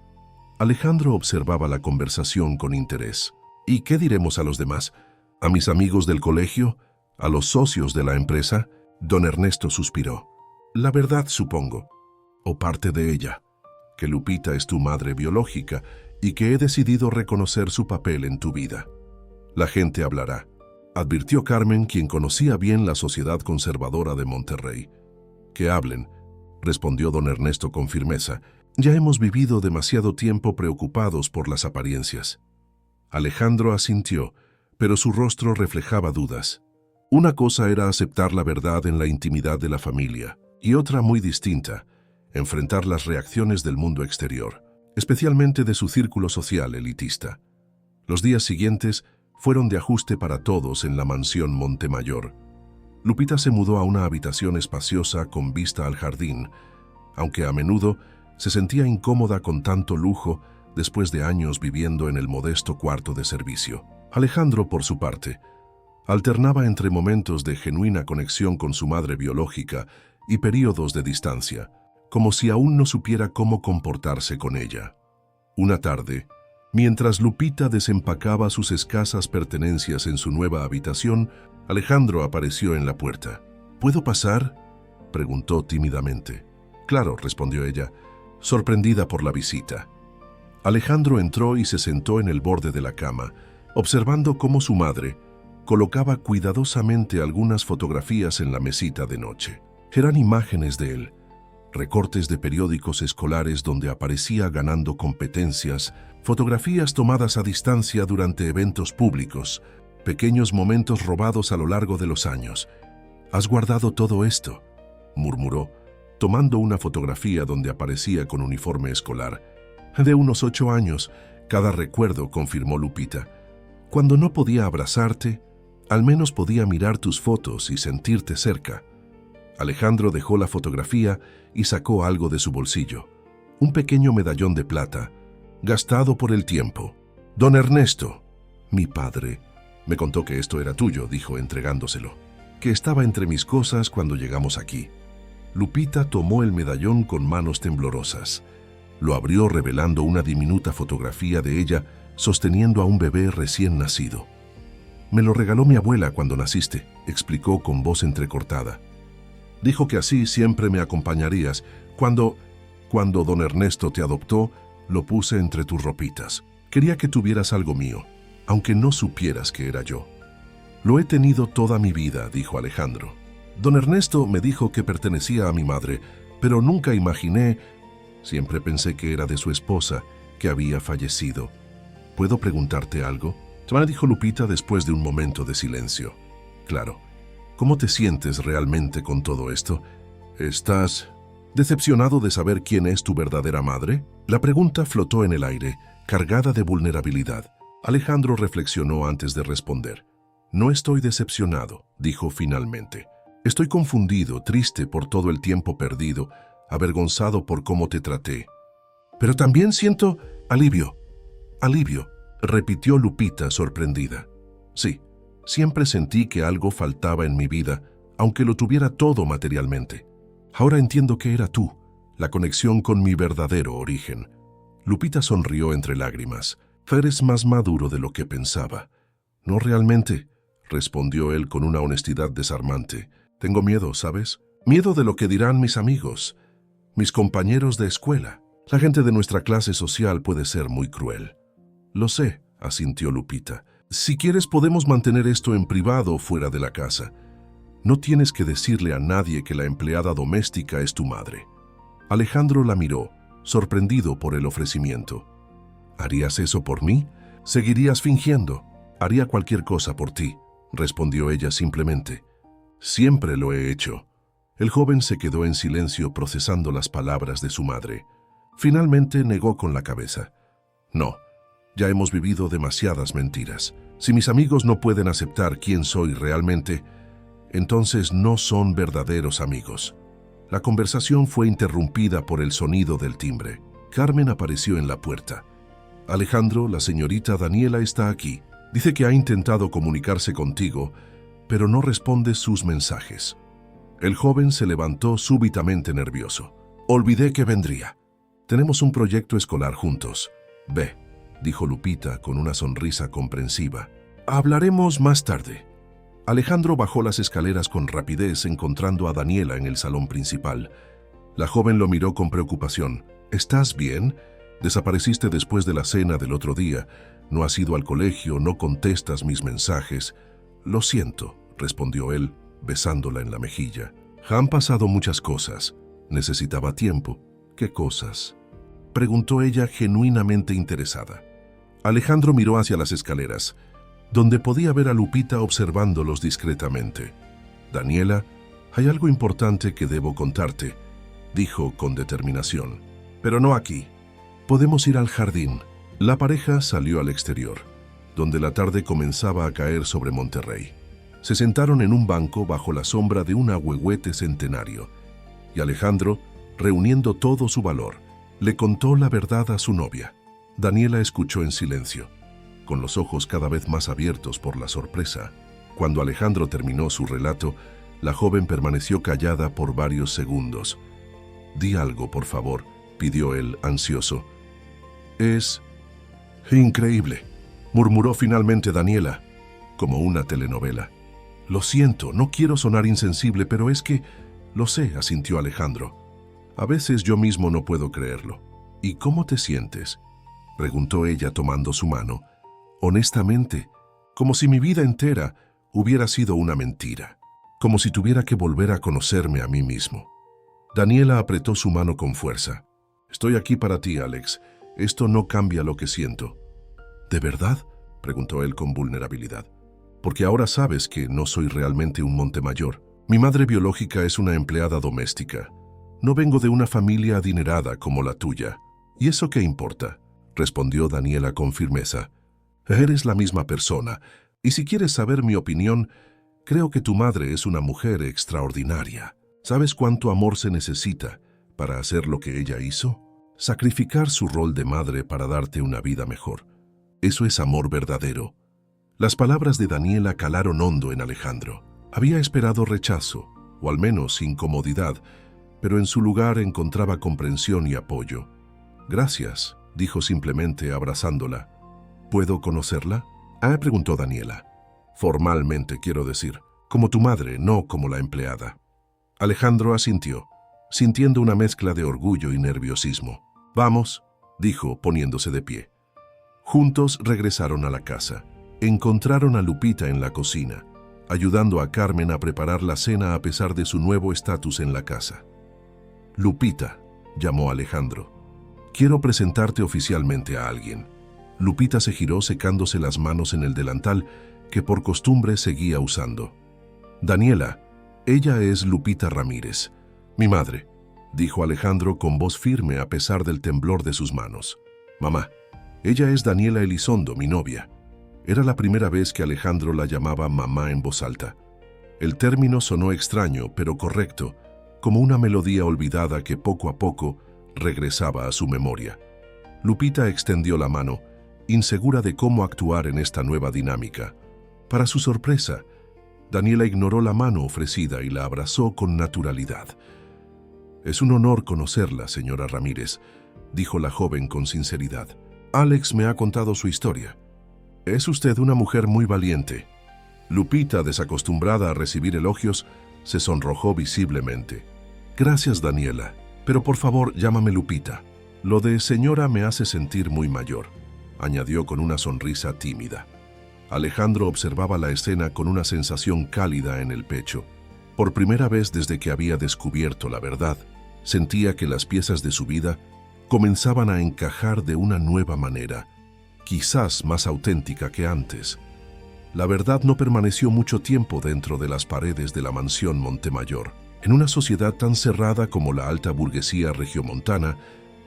Alejandro observaba la conversación con interés. «¿Y qué diremos a los demás? ¿A mis amigos del colegio? ¿A los socios de la empresa?». Don Ernesto suspiró. «La verdad, supongo, o parte de ella, que Lupita es tu madre biológica y que he decidido reconocer su papel en tu vida. La gente hablará», advirtió Carmen, quien conocía bien la sociedad conservadora de Monterrey. «Que hablen», respondió don Ernesto con firmeza. «Ya hemos vivido demasiado tiempo preocupados por las apariencias». Alejandro asintió, pero su rostro reflejaba dudas. Una cosa era aceptar la verdad en la intimidad de la familia, y otra muy distinta, enfrentar las reacciones del mundo exterior, especialmente de su círculo social elitista. Los días siguientes fueron de ajuste para todos en la mansión Montemayor. Lupita se mudó a una habitación espaciosa con vista al jardín, aunque a menudo Se sentía incómoda con tanto lujo después de años viviendo en el modesto cuarto de servicio. Alejandro, por su parte, alternaba entre momentos de genuina conexión con su madre biológica y períodos de distancia, como si aún no supiera cómo comportarse con ella. Una tarde, mientras Lupita desempacaba sus escasas pertenencias en su nueva habitación, Alejandro apareció en la puerta. ¿Puedo pasar?, preguntó tímidamente. Claro, respondió ella, sorprendida por la visita. Alejandro entró y se sentó en el borde de la cama, observando cómo su madre colocaba cuidadosamente algunas fotografías en la mesita de noche. Eran imágenes de él, recortes de periódicos escolares donde aparecía ganando competencias, fotografías tomadas a distancia durante eventos públicos, pequeños momentos robados a lo largo de los años. «¿Has guardado todo esto?», murmuró, tomando una fotografía donde aparecía con uniforme escolar. «De unos 8 años, cada recuerdo», confirmó Lupita. «Cuando no podía abrazarte, al menos podía mirar tus fotos y sentirte cerca». Alejandro dejó la fotografía y sacó algo de su bolsillo. Un pequeño medallón de plata, gastado por el tiempo. «Don Ernesto, mi padre, me contó que esto era tuyo», dijo entregándoselo, «que estaba entre mis cosas cuando llegamos aquí». Lupita tomó el medallón con manos temblorosas. Lo abrió revelando una diminuta fotografía de ella sosteniendo a un bebé recién nacido. «Me lo regaló mi abuela cuando naciste», explicó con voz entrecortada. «Dijo que así siempre me acompañarías. Cuando don Ernesto te adoptó, lo puse entre tus ropitas. Quería que tuvieras algo mío, aunque no supieras que era yo». «Lo he tenido toda mi vida», dijo Alejandro. «Don Ernesto me dijo que pertenecía a mi madre, pero nunca imaginé, siempre pensé que era de su esposa, que había fallecido. ¿Puedo preguntarte algo?», dijo Lupita después de un momento de silencio. «Claro. ¿Cómo te sientes realmente con todo esto? ¿Estás decepcionado de saber quién es tu verdadera madre?». La pregunta flotó en el aire, cargada de vulnerabilidad. Alejandro reflexionó antes de responder. «No estoy decepcionado», dijo finalmente. «Estoy confundido, triste por todo el tiempo perdido, avergonzado por cómo te traté. Pero también siento alivio», repitió Lupita sorprendida. «Sí, siempre sentí que algo faltaba en mi vida, aunque lo tuviera todo materialmente. Ahora entiendo que era tú, la conexión con mi verdadero origen». Lupita sonrió entre lágrimas. «Eres más maduro de lo que pensaba». «No realmente», respondió él con una honestidad desarmante. «Tengo miedo, ¿sabes? Miedo de lo que dirán mis amigos, mis compañeros de escuela. La gente de nuestra clase social puede ser muy cruel». «Lo sé», asintió Lupita. «Si quieres podemos mantener esto en privado fuera de la casa. No tienes que decirle a nadie que la empleada doméstica es tu madre». Alejandro la miró, sorprendido por el ofrecimiento. «¿Harías eso por mí? ¿Seguirías fingiendo?». «Haría cualquier cosa por ti», respondió ella simplemente. «Siempre lo he hecho». El joven se quedó en silencio procesando las palabras de su madre. Finalmente negó con la cabeza. «No, ya hemos vivido demasiadas mentiras. Si mis amigos no pueden aceptar quién soy realmente, entonces no son verdaderos amigos». La conversación fue interrumpida por el sonido del timbre. Carmen apareció en la puerta. «Alejandro, la señorita Daniela está aquí. Dice que ha intentado comunicarse contigo, pero no responde sus mensajes». El joven se levantó súbitamente nervioso. «Olvidé que vendría. Tenemos un proyecto escolar juntos. Ve», dijo Lupita con una sonrisa comprensiva. «Hablaremos más tarde». Alejandro bajó las escaleras con rapidez, encontrando a Daniela en el salón principal. La joven lo miró con preocupación. «¿Estás bien? Desapareciste después de la cena del otro día. No has ido al colegio, no contestas mis mensajes». «Lo siento», respondió él, besándola en la mejilla. «Han pasado muchas cosas. Necesitaba tiempo». «¿Qué cosas?», preguntó ella genuinamente interesada. Alejandro miró hacia las escaleras, donde podía ver a Lupita observándolos discretamente. «Daniela, hay algo importante que debo contarte», dijo con determinación. «Pero no aquí. Podemos ir al jardín». La pareja salió al exterior, donde la tarde comenzaba a caer sobre Monterrey. Se sentaron en un banco bajo la sombra de un ahuehuete centenario, y Alejandro, reuniendo todo su valor, Le contó la verdad a su novia. Daniela escuchó en silencio, con los ojos cada vez más abiertos por la sorpresa. Cuando Alejandro terminó su relato, la joven permaneció callada por varios segundos. «Di algo, por favor», pidió él, ansioso. «Es increíble», murmuró finalmente Daniela, como una telenovela. «Lo siento, no quiero sonar insensible, pero es que...» «Lo sé», asintió Alejandro. «A veces yo mismo no puedo creerlo». «¿Y cómo te sientes?», preguntó ella tomando su mano. «Honestamente, como si mi vida entera hubiera sido una mentira, como si tuviera que volver a conocerme a mí mismo». Daniela apretó su mano con fuerza. «Estoy aquí para ti, Alex. Esto no cambia lo que siento». «¿De verdad?», preguntó él con vulnerabilidad. «Porque ahora sabes que no soy realmente un Montemayor. Mi madre biológica es una empleada doméstica. No vengo de una familia adinerada como la tuya. ¿Y eso qué importa?», respondió Daniela con firmeza. «Eres la misma persona, y si quieres saber mi opinión, creo que tu madre es una mujer extraordinaria. ¿Sabes cuánto amor se necesita para hacer lo que ella hizo? Sacrificar su rol de madre para darte una vida mejor. Eso es amor verdadero». Las palabras de Daniela calaron hondo en Alejandro. Había esperado rechazo, o al menos incomodidad, pero en su lugar encontraba comprensión y apoyo. «Gracias», dijo simplemente abrazándola. «¿Puedo conocerla?», preguntó Daniela. «Formalmente, quiero decir, como tu madre, no como la empleada». Alejandro asintió, sintiendo una mezcla de orgullo y nerviosismo. «Vamos», dijo, poniéndose de pie. Juntos regresaron a la casa. Encontraron a Lupita en la cocina, ayudando a Carmen a preparar la cena a pesar de su nuevo estatus en la casa. «Lupita», llamó Alejandro, «quiero presentarte oficialmente a alguien». Lupita se giró secándose las manos en el delantal que por costumbre seguía usando. «Daniela, ella es Lupita Ramírez, mi madre», dijo Alejandro con voz firme a pesar del temblor de sus manos. «Mamá, ella es Daniela Elizondo, mi novia». Era la primera vez que Alejandro la llamaba mamá en voz alta. El término sonó extraño, pero correcto, como una melodía olvidada que poco a poco regresaba a su memoria. Lupita extendió la mano, insegura de cómo actuar en esta nueva dinámica. Para su sorpresa, Daniela ignoró la mano ofrecida y la abrazó con naturalidad. «Es un honor conocerla, señora Ramírez», dijo la joven con sinceridad. «Alex me ha contado su historia. Es usted una mujer muy valiente». Lupita, desacostumbrada a recibir elogios, se sonrojó visiblemente. «Gracias, Daniela, pero por favor llámame Lupita. Lo de señora me hace sentir muy mayor», añadió con una sonrisa tímida. Alejandro observaba la escena con una sensación cálida en el pecho. Por primera vez desde que había descubierto la verdad, sentía que las piezas de su vida comenzaban a encajar de una nueva manera, quizás más auténtica que antes. La verdad no permaneció mucho tiempo dentro de las paredes de la mansión Montemayor. En una sociedad tan cerrada como la alta burguesía regiomontana,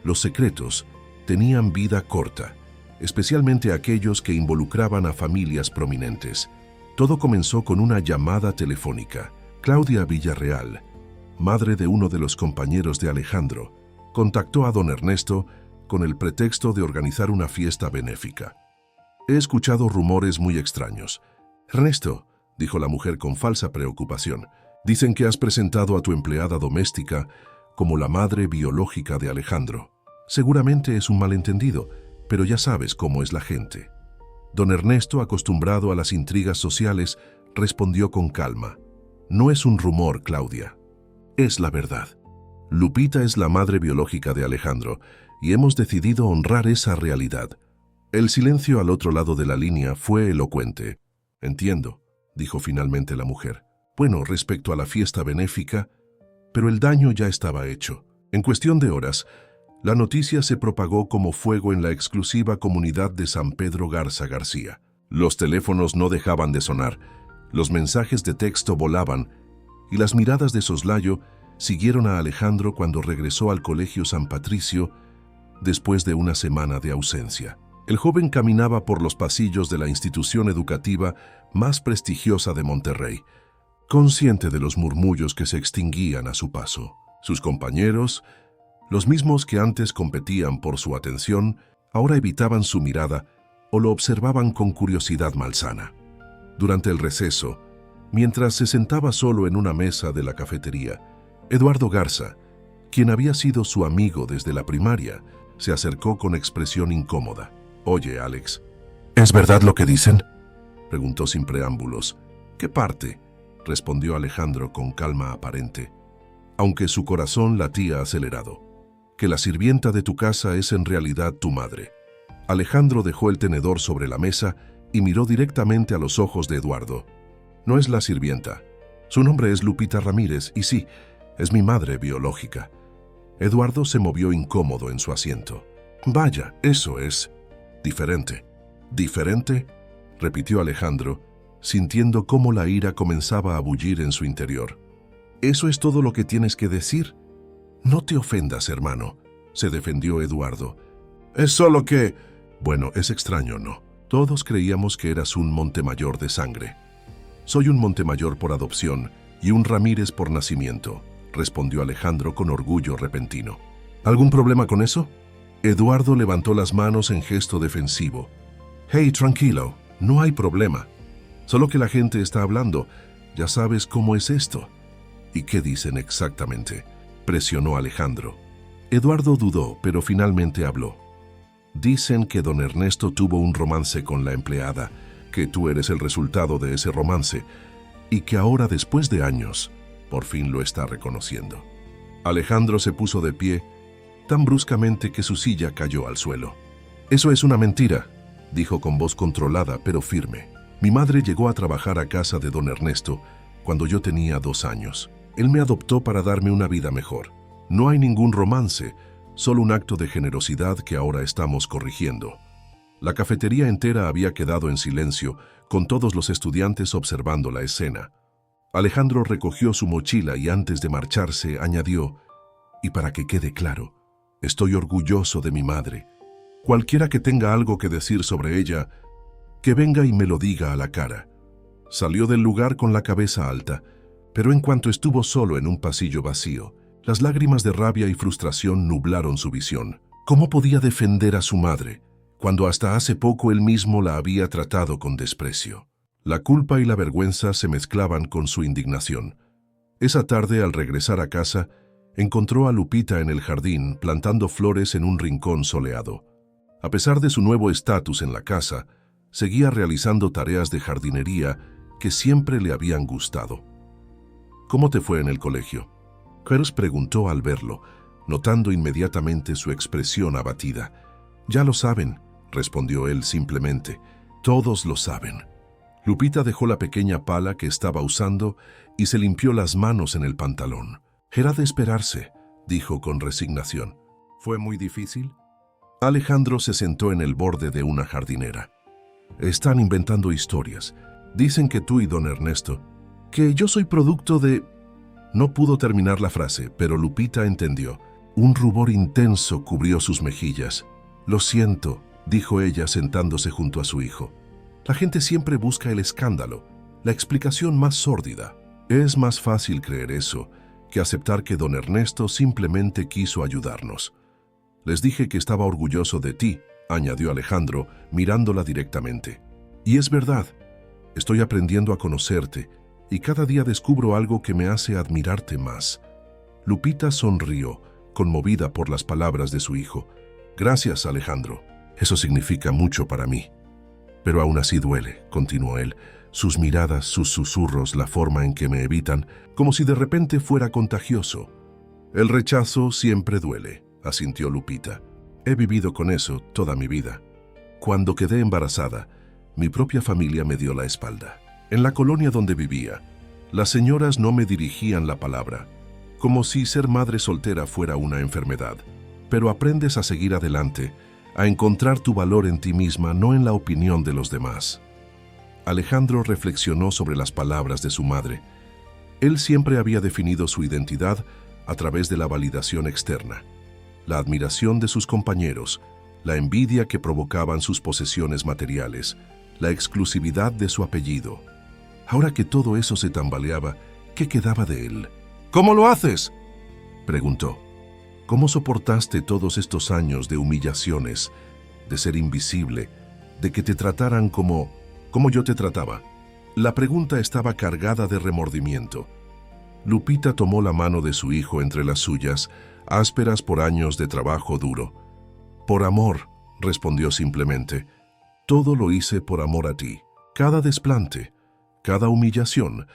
los secretos tenían vida corta, especialmente aquellos que involucraban a familias prominentes. Todo comenzó con una llamada telefónica. Claudia Villarreal, madre de uno de los compañeros de Alejandro, contactó a don Ernesto con el pretexto de organizar una fiesta benéfica. «He escuchado rumores muy extraños». «Ernesto», dijo la mujer con falsa preocupación, «dicen que has presentado a tu empleada doméstica como la madre biológica de Alejandro. Seguramente es un malentendido, pero ya sabes cómo es la gente». Don Ernesto, acostumbrado a las intrigas sociales, respondió con calma. «No es un rumor, Claudia. Es la verdad. Lupita es la madre biológica de Alejandro y hemos decidido honrar esa realidad». El silencio al otro lado de la línea fue elocuente. «Entiendo», dijo finalmente la mujer. «Bueno, respecto a la fiesta benéfica, pero el daño ya estaba hecho». En cuestión de horas, la noticia se propagó como fuego en la exclusiva comunidad de San Pedro Garza García. Los teléfonos no dejaban de sonar, los mensajes de texto volaban y las miradas de soslayo siguieron a Alejandro cuando regresó al Colegio San Patricio después de una semana de ausencia. El joven caminaba por los pasillos de la institución educativa más prestigiosa de Monterrey, consciente de los murmullos que se extinguían a su paso. Sus compañeros Los mismos que antes competían por su atención, ahora evitaban su mirada o lo observaban con curiosidad malsana. Durante el receso, mientras se sentaba solo en una mesa de la cafetería, Eduardo Garza, quien había sido su amigo desde la primaria, se acercó con expresión incómoda. «Oye, Alex, ¿es verdad lo que dicen?», preguntó sin preámbulos. «¿Qué parte?», respondió Alejandro con calma aparente, aunque su corazón latía acelerado. «Que la sirvienta de tu casa es en realidad tu madre». Alejandro dejó el tenedor sobre la mesa y miró directamente a los ojos de Eduardo. «No es la sirvienta. Su nombre es Lupita Ramírez y sí, es mi madre biológica». Eduardo se movió incómodo en su asiento. «Vaya, eso es diferente». «¿Diferente?», repitió Alejandro, sintiendo cómo la ira comenzaba a bullir en su interior. «¿Eso es todo lo que tienes que decir?». «No te ofendas, hermano», se defendió Eduardo. «Es solo que…». «Bueno, es extraño, ¿no? Todos creíamos que eras un Montemayor de sangre». «Soy un Montemayor por adopción y un Ramírez por nacimiento», respondió Alejandro con orgullo repentino. «¿Algún problema con eso?». Eduardo levantó las manos en gesto defensivo. «Hey, tranquilo, no hay problema. Solo que la gente está hablando. Ya sabes cómo es esto». «¿Y qué dicen exactamente?», presionó Alejandro. Eduardo dudó, pero finalmente habló. «Dicen que don Ernesto tuvo un romance con la empleada, que tú eres el resultado de ese romance, y que ahora, después de años, por fin lo está reconociendo». Alejandro se puso de pie, tan bruscamente que su silla cayó al suelo. «Eso es una mentira», dijo con voz controlada pero firme. «Mi madre llegó a trabajar a casa de don Ernesto cuando yo tenía 2 años. Él me adoptó para darme una vida mejor. No hay ningún romance, solo un acto de generosidad que ahora estamos corrigiendo». La cafetería entera había quedado en silencio, con todos los estudiantes observando la escena. Alejandro recogió su mochila y antes de marcharse añadió: «Y para que quede claro, estoy orgulloso de mi madre. Cualquiera que tenga algo que decir sobre ella, que venga y me lo diga a la cara». Salió del lugar con la cabeza alta, pero en cuanto estuvo solo en un pasillo vacío, las lágrimas de rabia y frustración nublaron su visión. ¿Cómo podía defender a su madre, cuando hasta hace poco él mismo la había tratado con desprecio? La culpa y la vergüenza se mezclaban con su indignación. Esa tarde, al regresar a casa, encontró a Lupita en el jardín plantando flores en un rincón soleado. A pesar de su nuevo estatus en la casa, seguía realizando tareas de jardinería que siempre le habían gustado. «¿Cómo te fue en el colegio?», Carlos preguntó al verlo, notando inmediatamente su expresión abatida. «Ya lo saben», respondió él simplemente. «Todos lo saben». Lupita dejó la pequeña pala que estaba usando y se limpió las manos en el pantalón. «Era de esperarse», dijo con resignación. «¿Fue muy difícil?». Alejandro se sentó en el borde de una jardinera. «Están inventando historias. Dicen que tú y don Ernesto, que yo soy producto de…». No pudo terminar la frase, pero Lupita entendió. Un rubor intenso cubrió sus mejillas. «Lo siento», dijo ella sentándose junto a su hijo. «La gente siempre busca el escándalo, la explicación más sórdida. Es más fácil creer eso que aceptar que don Ernesto simplemente quiso ayudarnos. Les dije que estaba orgulloso de ti», añadió Alejandro, mirándola directamente. «Y es verdad, estoy aprendiendo a conocerte y cada día descubro algo que me hace admirarte más». Lupita sonrió, conmovida por las palabras de su hijo. «Gracias, Alejandro. Eso significa mucho para mí». «Pero aún así duele», continuó él. «Sus miradas, sus susurros, la forma en que me evitan, como si de repente fuera contagioso». «El rechazo siempre duele», asintió Lupita. «He vivido con eso toda mi vida. Cuando quedé embarazada, mi propia familia me dio la espalda. En la colonia donde vivía, las señoras no me dirigían la palabra, como si ser madre soltera fuera una enfermedad. Pero aprendes a seguir adelante, a encontrar tu valor en ti misma, no en la opinión de los demás». Alejandro reflexionó sobre las palabras de su madre. Él siempre había definido su identidad a través de la validación externa, la admiración de sus compañeros, la envidia que provocaban sus posesiones materiales, la exclusividad de su apellido. Ahora que todo eso se tambaleaba, ¿qué quedaba de él? «¿Cómo lo haces?», preguntó. ¿Cómo soportaste todos estos años de humillaciones, de ser invisible, de que te trataran como yo te trataba? La pregunta estaba cargada de remordimiento. Lupita tomó la mano de su hijo entre las suyas, ásperas por años de trabajo duro. Por amor, respondió simplemente. Todo lo hice por amor a ti. Cada desplante, cada humillación,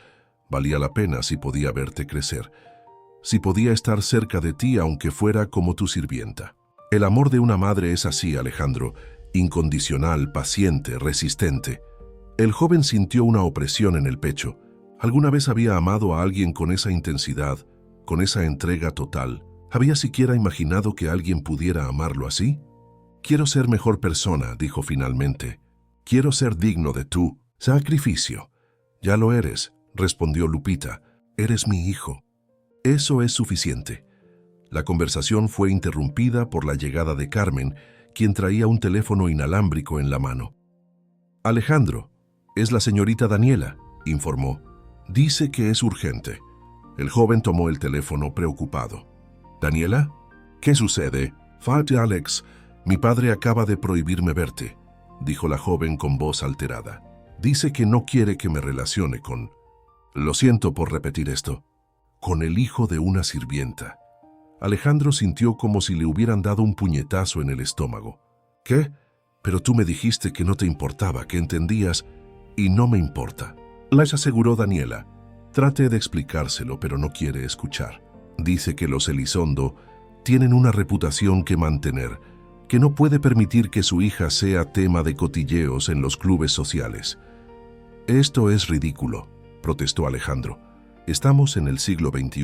valía la pena si podía verte crecer, si podía estar cerca de ti aunque fuera como tu sirvienta. El amor de una madre es así, Alejandro, incondicional, paciente, resistente. El joven sintió una opresión en el pecho. ¿Alguna vez había amado a alguien con esa intensidad, con esa entrega total? ¿Había siquiera imaginado que alguien pudiera amarlo así? Quiero ser mejor persona, dijo finalmente. Quiero ser digno de tu sacrificio. Ya lo eres, respondió Lupita. Eres mi hijo. Eso es suficiente. La conversación fue interrumpida por la llegada de Carmen, quien traía un teléfono inalámbrico en la mano. Alejandro, es la señorita Daniela, informó. Dice que es urgente. El joven tomó el teléfono preocupado. ¿Daniela? ¿Qué sucede? Fate Alex, mi padre acaba de prohibirme verte, dijo la joven con voz alterada. Dice que no quiere que me relacione con... Lo siento por repetir esto. Con el hijo de una sirvienta. Alejandro sintió como si le hubieran dado un puñetazo en el estómago. ¿Qué? Pero tú me dijiste que no te importaba, que entendías, y no me importa. Les aseguró Daniela. Trate de explicárselo, pero no quiere escuchar. Dice que los Elizondo tienen una reputación que mantener, que no puede permitir que su hija sea tema de cotilleos en los clubes sociales. Esto es ridículo, protestó Alejandro. Estamos en el siglo XXI,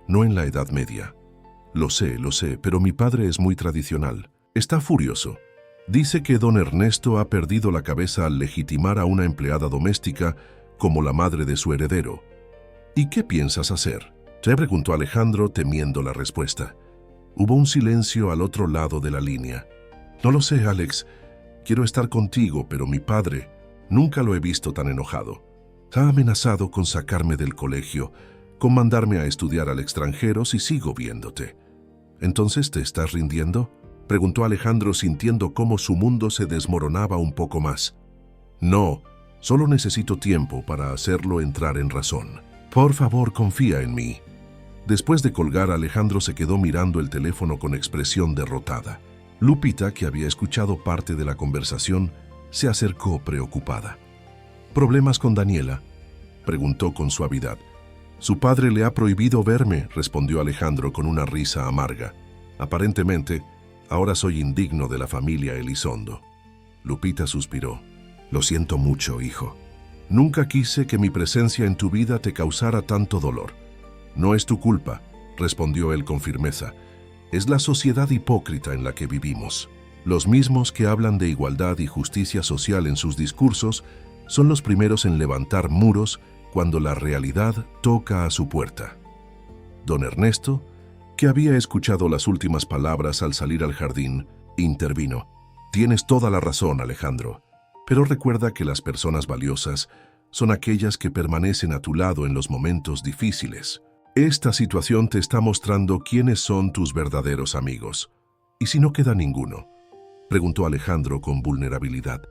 no en la Edad Media. Lo sé, pero mi padre es muy tradicional. Está furioso. Dice que don Ernesto ha perdido la cabeza al legitimar a una empleada doméstica como la madre de su heredero. ¿Y qué piensas hacer?, se preguntó Alejandro temiendo la respuesta. Hubo un silencio al otro lado de la línea. No lo sé, Alex. Quiero estar contigo, pero mi padre, nunca lo he visto tan enojado. Ha amenazado con sacarme del colegio, con mandarme a estudiar al extranjero si sigo viéndote. ¿Entonces te estás rindiendo?, preguntó Alejandro sintiendo cómo su mundo se desmoronaba un poco más. No, solo necesito tiempo para hacerlo entrar en razón. Por favor, confía en mí. Después de colgar, Alejandro se quedó mirando el teléfono con expresión derrotada. Lupita, que había escuchado parte de la conversación, se acercó preocupada. ¿Problemas con Daniela?, preguntó con suavidad. Su padre le ha prohibido verme, respondió Alejandro con una risa amarga. Aparentemente, ahora soy indigno de la familia Elizondo. Lupita suspiró. Lo siento mucho, hijo. Nunca quise que mi presencia en tu vida te causara tanto dolor. No es tu culpa, respondió él con firmeza. Es la sociedad hipócrita en la que vivimos. Los mismos que hablan de igualdad y justicia social en sus discursos son los primeros en levantar muros cuando la realidad toca a su puerta. Don Ernesto, que había escuchado las últimas palabras al salir al jardín, intervino. Tienes toda la razón, Alejandro, pero recuerda que las personas valiosas son aquellas que permanecen a tu lado en los momentos difíciles. Esta situación te está mostrando quiénes son tus verdaderos amigos. ¿Y si no queda ninguno?, preguntó Alejandro con vulnerabilidad.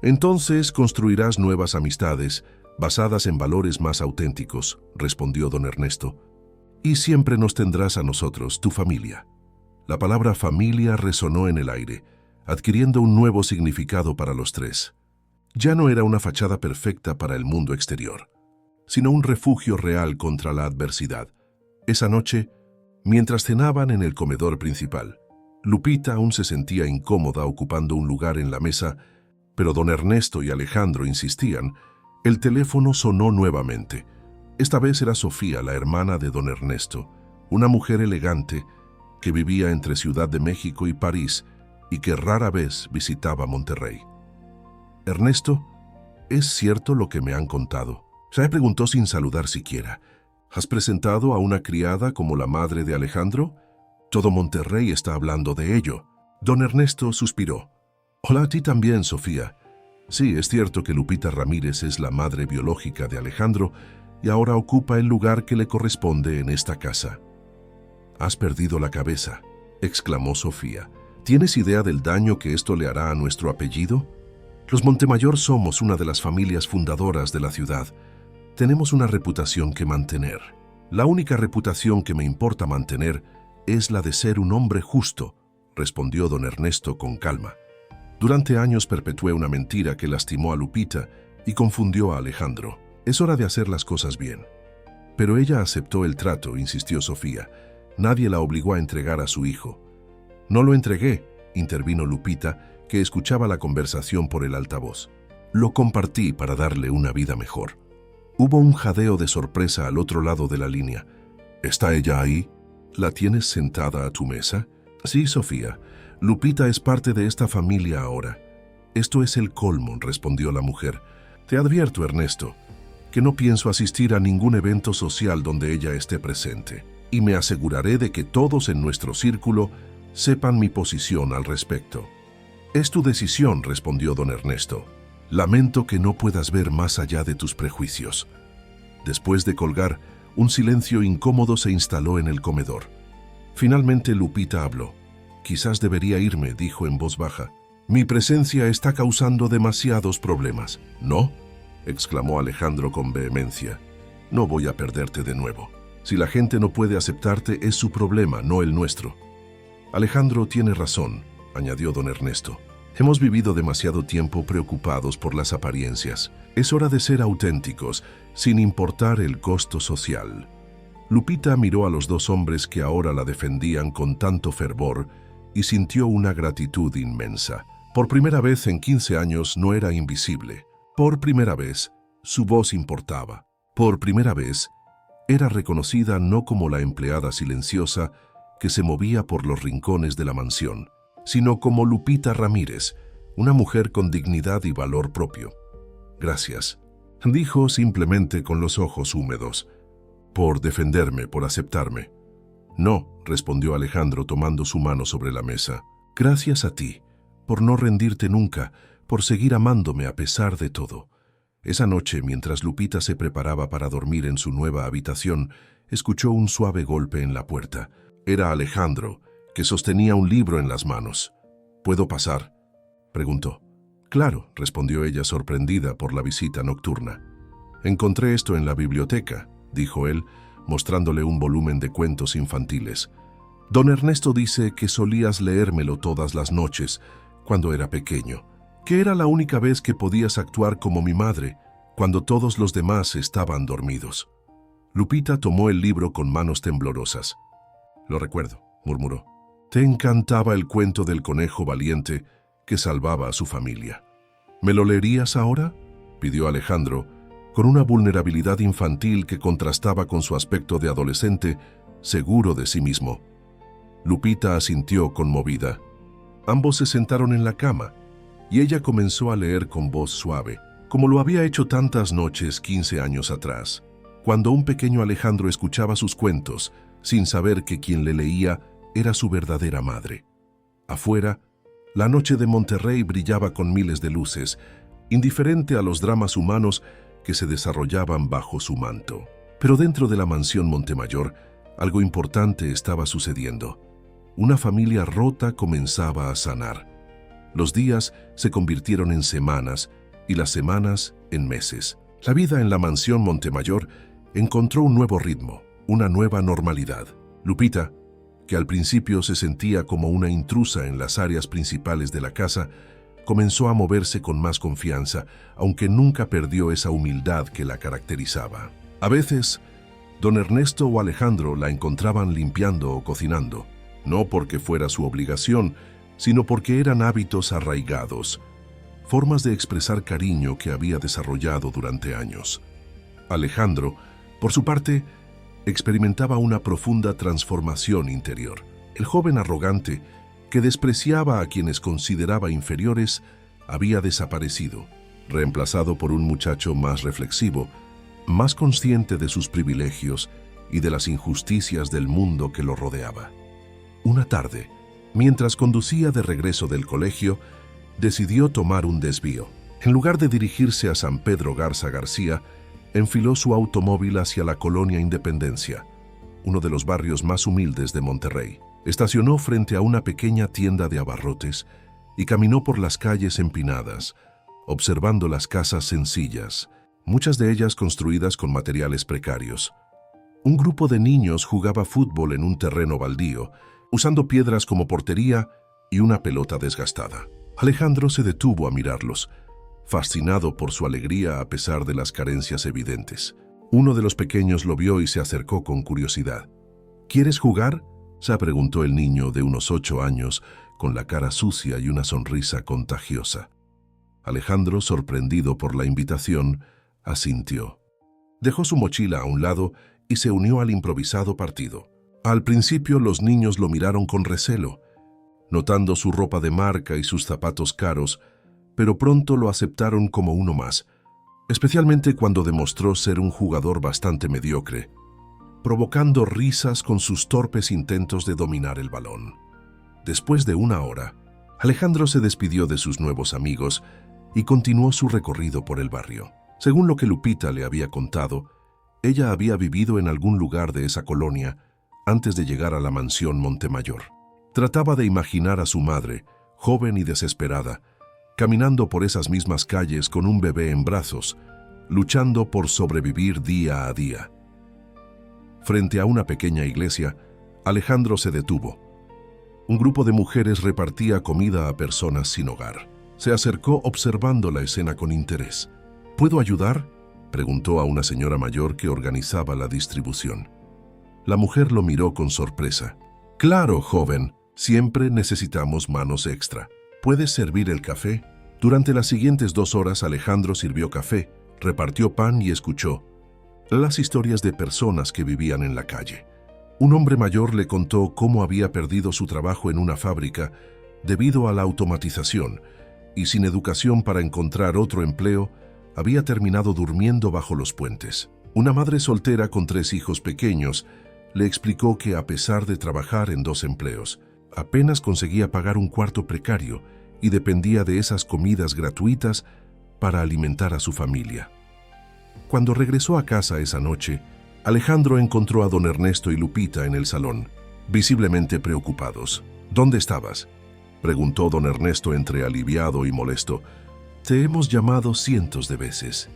Entonces construirás nuevas amistades basadas en valores más auténticos, respondió don Ernesto. Y siempre nos tendrás a nosotros, tu familia. La palabra familia resonó en el aire, adquiriendo un nuevo significado para los tres. Ya no era una fachada perfecta para el mundo exterior, sino un refugio real contra la adversidad. Esa noche, mientras cenaban en el comedor principal, Lupita aún se sentía incómoda ocupando un lugar en la mesa, pero don Ernesto y Alejandro insistían. El teléfono sonó nuevamente. Esta vez era Sofía, la hermana de don Ernesto, una mujer elegante que vivía entre Ciudad de México y París y que rara vez visitaba Monterrey. Ernesto, ¿es cierto lo que me han contado?, se preguntó sin saludar siquiera. ¿Has presentado a una criada como la madre de Alejandro? Todo Monterrey está hablando de ello. Don Ernesto suspiró. Hola, a ti también, Sofía. Sí, es cierto que Lupita Ramírez es la madre biológica de Alejandro y ahora ocupa el lugar que le corresponde en esta casa. «Has perdido la cabeza», exclamó Sofía. «¿Tienes idea del daño que esto le hará a nuestro apellido? Los Montemayor somos una de las familias fundadoras de la ciudad. Tenemos una reputación que mantener. La única reputación que me importa mantener es la de ser un hombre justo», respondió don Ernesto con calma. «Durante años perpetué una mentira que lastimó a Lupita y confundió a Alejandro. Es hora de hacer las cosas bien». «Pero ella aceptó el trato», insistió Sofía. «Nadie la obligó a entregar a su hijo». «No lo entregué», intervino Lupita, que escuchaba la conversación por el altavoz. «Lo compartí para darle una vida mejor». Hubo un jadeo de sorpresa al otro lado de la línea. «¿Está ella ahí? ¿La tienes sentada a tu mesa?» «Sí, Sofía. Lupita es parte de esta familia ahora». «Esto es el colmo», respondió la mujer. «Te advierto, Ernesto, que no pienso asistir a ningún evento social donde ella esté presente, y me aseguraré de que todos en nuestro círculo sepan mi posición al respecto». «Es tu decisión», respondió don Ernesto. «Lamento que no puedas ver más allá de tus prejuicios». Después de colgar, un silencio incómodo se instaló en el comedor. Finalmente Lupita habló. «Quizás debería irme», dijo en voz baja. «Mi presencia está causando demasiados problemas». «¿No?», exclamó Alejandro con vehemencia. «No voy a perderte de nuevo. Si la gente no puede aceptarte, es su problema, no el nuestro». «Alejandro tiene razón», añadió don Ernesto. «Hemos vivido demasiado tiempo preocupados por las apariencias. Es hora de ser auténticos, sin importar el costo social». Lupita miró a los dos hombres que ahora la defendían con tanto fervor y sintió una gratitud inmensa. Por primera vez en 15 años no era invisible. Por primera vez, su voz importaba. Por primera vez, era reconocida no como la empleada silenciosa que se movía por los rincones de la mansión, sino como Lupita Ramírez, una mujer con dignidad y valor propio. «Gracias», dijo simplemente con los ojos húmedos. «Por defenderme, por aceptarme». «No», respondió Alejandro tomando su mano sobre la mesa. «Gracias a ti, por no rendirte nunca, por seguir amándome a pesar de todo». Esa noche, mientras Lupita se preparaba para dormir en su nueva habitación, escuchó un suave golpe en la puerta. Era Alejandro, que sostenía un libro en las manos. «¿Puedo pasar?», preguntó. «Claro», respondió ella sorprendida por la visita nocturna. «Encontré esto en la biblioteca», dijo él, mostrándole un volumen de cuentos infantiles. «Don Ernesto dice que solías leérmelo todas las noches, cuando era pequeño, que era la única vez que podías actuar como mi madre, cuando todos los demás estaban dormidos». Lupita tomó el libro con manos temblorosas. «Lo recuerdo», murmuró. «Te encantaba el cuento del conejo valiente que salvaba a su familia». «¿Me lo leerías ahora?», pidió Alejandro, con una vulnerabilidad infantil que contrastaba con su aspecto de adolescente, seguro de sí mismo. Lupita asintió conmovida. Ambos se sentaron en la cama, y ella comenzó a leer con voz suave, como lo había hecho tantas noches 15 años atrás, cuando un pequeño Alejandro escuchaba sus cuentos, sin saber que quien le leía era su verdadera madre. Afuera, la noche de Monterrey brillaba con miles de luces, indiferente a los dramas humanos que se desarrollaban bajo su manto. Pero dentro de la mansión Montemayor, algo importante estaba sucediendo. Una familia rota comenzaba a sanar. Los días se convirtieron en semanas y las semanas en meses. La vida en la mansión Montemayor encontró un nuevo ritmo, una nueva normalidad. Lupita, que al principio se sentía como una intrusa en las áreas principales de la casa, comenzó a moverse con más confianza, aunque nunca perdió esa humildad que la caracterizaba. A veces, don Ernesto o Alejandro la encontraban limpiando o cocinando, no porque fuera su obligación, sino porque eran hábitos arraigados, formas de expresar cariño que había desarrollado durante años. Alejandro, por su parte, experimentaba una profunda transformación interior. El joven arrogante, que despreciaba a quienes consideraba inferiores, había desaparecido, reemplazado por un muchacho más reflexivo, más consciente de sus privilegios y de las injusticias del mundo que lo rodeaba. Una tarde, mientras conducía de regreso del colegio, decidió tomar un desvío. En lugar de dirigirse a San Pedro Garza García, enfiló su automóvil hacia la colonia Independencia. uno de los barrios más humildes de Monterrey. Estacionó frente a una pequeña tienda de abarrotes y caminó por las calles empinadas, observando las casas sencillas, muchas de ellas construidas con materiales precarios. Un grupo de niños jugaba fútbol en un terreno baldío, usando piedras como portería y una pelota desgastada. Alejandro se detuvo a mirarlos, fascinado por su alegría a pesar de las carencias evidentes. Uno de los pequeños lo vio y se acercó con curiosidad. ¿Quieres jugar?, se preguntó el niño de unos 8 años, con la cara sucia y una sonrisa contagiosa. Alejandro, sorprendido por la invitación, asintió. Dejó su mochila a un lado y se unió al improvisado partido. Al principio los niños lo miraron con recelo, notando su ropa de marca y sus zapatos caros, pero pronto lo aceptaron como uno más, especialmente cuando demostró ser un jugador bastante mediocre, provocando risas con sus torpes intentos de dominar el balón. Después de una hora, Alejandro se despidió de sus nuevos amigos y continuó su recorrido por el barrio. Según lo que Lupita le había contado, ella había vivido en algún lugar de esa colonia antes de llegar a la mansión Montemayor. Trataba de imaginar a su madre, joven y desesperada, caminando por esas mismas calles con un bebé en brazos, luchando por sobrevivir día a día. Frente a una pequeña iglesia, Alejandro se detuvo. Un grupo de mujeres repartía comida a personas sin hogar. Se acercó observando la escena con interés. ¿Puedo ayudar?, preguntó a una señora mayor que organizaba la distribución. La mujer lo miró con sorpresa. «Claro, joven, siempre necesitamos manos extra. ¿Puedes servir el café?». Durante las siguientes 2 horas Alejandro sirvió café, repartió pan y escuchó las historias de personas que vivían en la calle. Un hombre mayor le contó cómo había perdido su trabajo en una fábrica debido a la automatización y sin educación para encontrar otro empleo, había terminado durmiendo bajo los puentes. Una madre soltera con 3 hijos pequeños le explicó que a pesar de trabajar en 2 empleos, apenas conseguía pagar un cuarto precario y dependía de esas comidas gratuitas para alimentar a su familia. Cuando regresó a casa esa noche, Alejandro encontró a don Ernesto y Lupita en el salón, visiblemente preocupados. «¿Dónde estabas?», preguntó don Ernesto entre aliviado y molesto. «Te hemos llamado cientos de veces».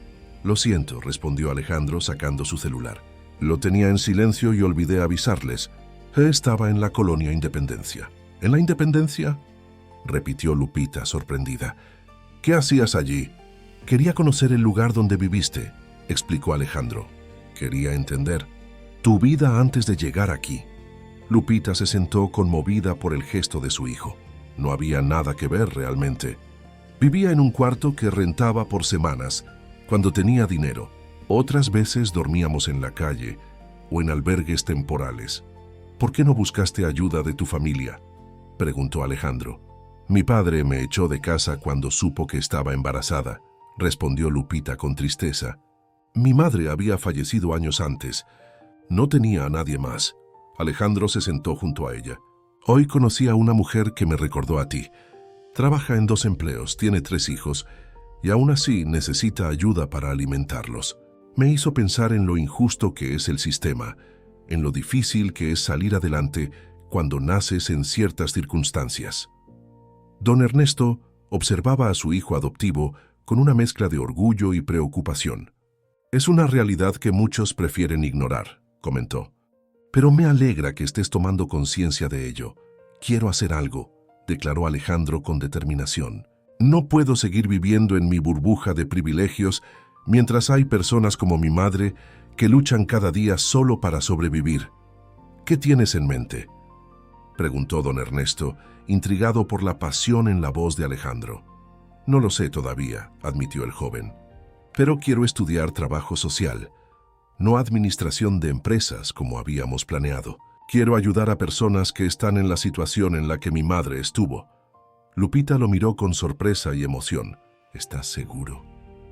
«Lo siento», respondió Alejandro sacando su celular. «Lo tenía en silencio y olvidé avisarles. Estaba en la colonia Independencia». «¿En la Independencia?», repitió Lupita sorprendida. «¿Qué hacías allí?». «Quería conocer el lugar donde viviste», explicó Alejandro. Quería entender tu vida antes de llegar aquí. Lupita se sentó conmovida por el gesto de su hijo. No había nada que ver realmente. Vivía en un cuarto que rentaba por semanas, cuando tenía dinero. Otras veces dormíamos en la calle o en albergues temporales. ¿Por qué no buscaste ayuda de tu familia?, preguntó Alejandro. Mi padre me echó de casa cuando supo que estaba embarazada, respondió Lupita con tristeza. Mi madre había fallecido años antes. No tenía a nadie más. Alejandro se sentó junto a ella. Hoy conocí a una mujer que me recordó a ti. Trabaja en 2 empleos, tiene 3 hijos y aún así necesita ayuda para alimentarlos. Me hizo pensar en lo injusto que es el sistema, en lo difícil que es salir adelante cuando naces en ciertas circunstancias. Don Ernesto observaba a su hijo adoptivo con una mezcla de orgullo y preocupación. Es una realidad que muchos prefieren ignorar, comentó. Pero me alegra que estés tomando conciencia de ello. Quiero hacer algo, declaró Alejandro con determinación. No puedo seguir viviendo en mi burbuja de privilegios mientras hay personas como mi madre que luchan cada día solo para sobrevivir. ¿Qué tienes en mente?, preguntó don Ernesto, intrigado por la pasión en la voz de Alejandro. No lo sé todavía, admitió el joven. Pero quiero estudiar trabajo social, no administración de empresas como habíamos planeado. Quiero ayudar a personas que están en la situación en la que mi madre estuvo. Lupita lo miró con sorpresa y emoción. ¿Estás seguro?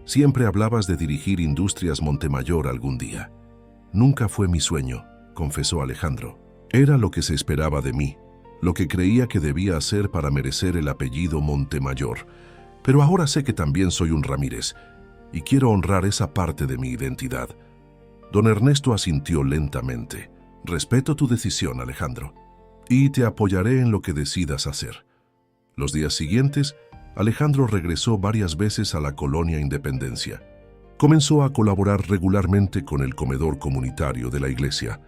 Siempre hablabas de dirigir Industrias Montemayor algún día. Nunca fue mi sueño, confesó Alejandro. Era lo que se esperaba de mí, lo que creía que debía hacer para merecer el apellido Montemayor. Pero ahora sé que también soy un Ramírez, y quiero honrar esa parte de mi identidad. Don Ernesto asintió lentamente. Respeto tu decisión, Alejandro, y te apoyaré en lo que decidas hacer. Los días siguientes, Alejandro regresó varias veces a la colonia Independencia. Comenzó a colaborar regularmente con el comedor comunitario de la iglesia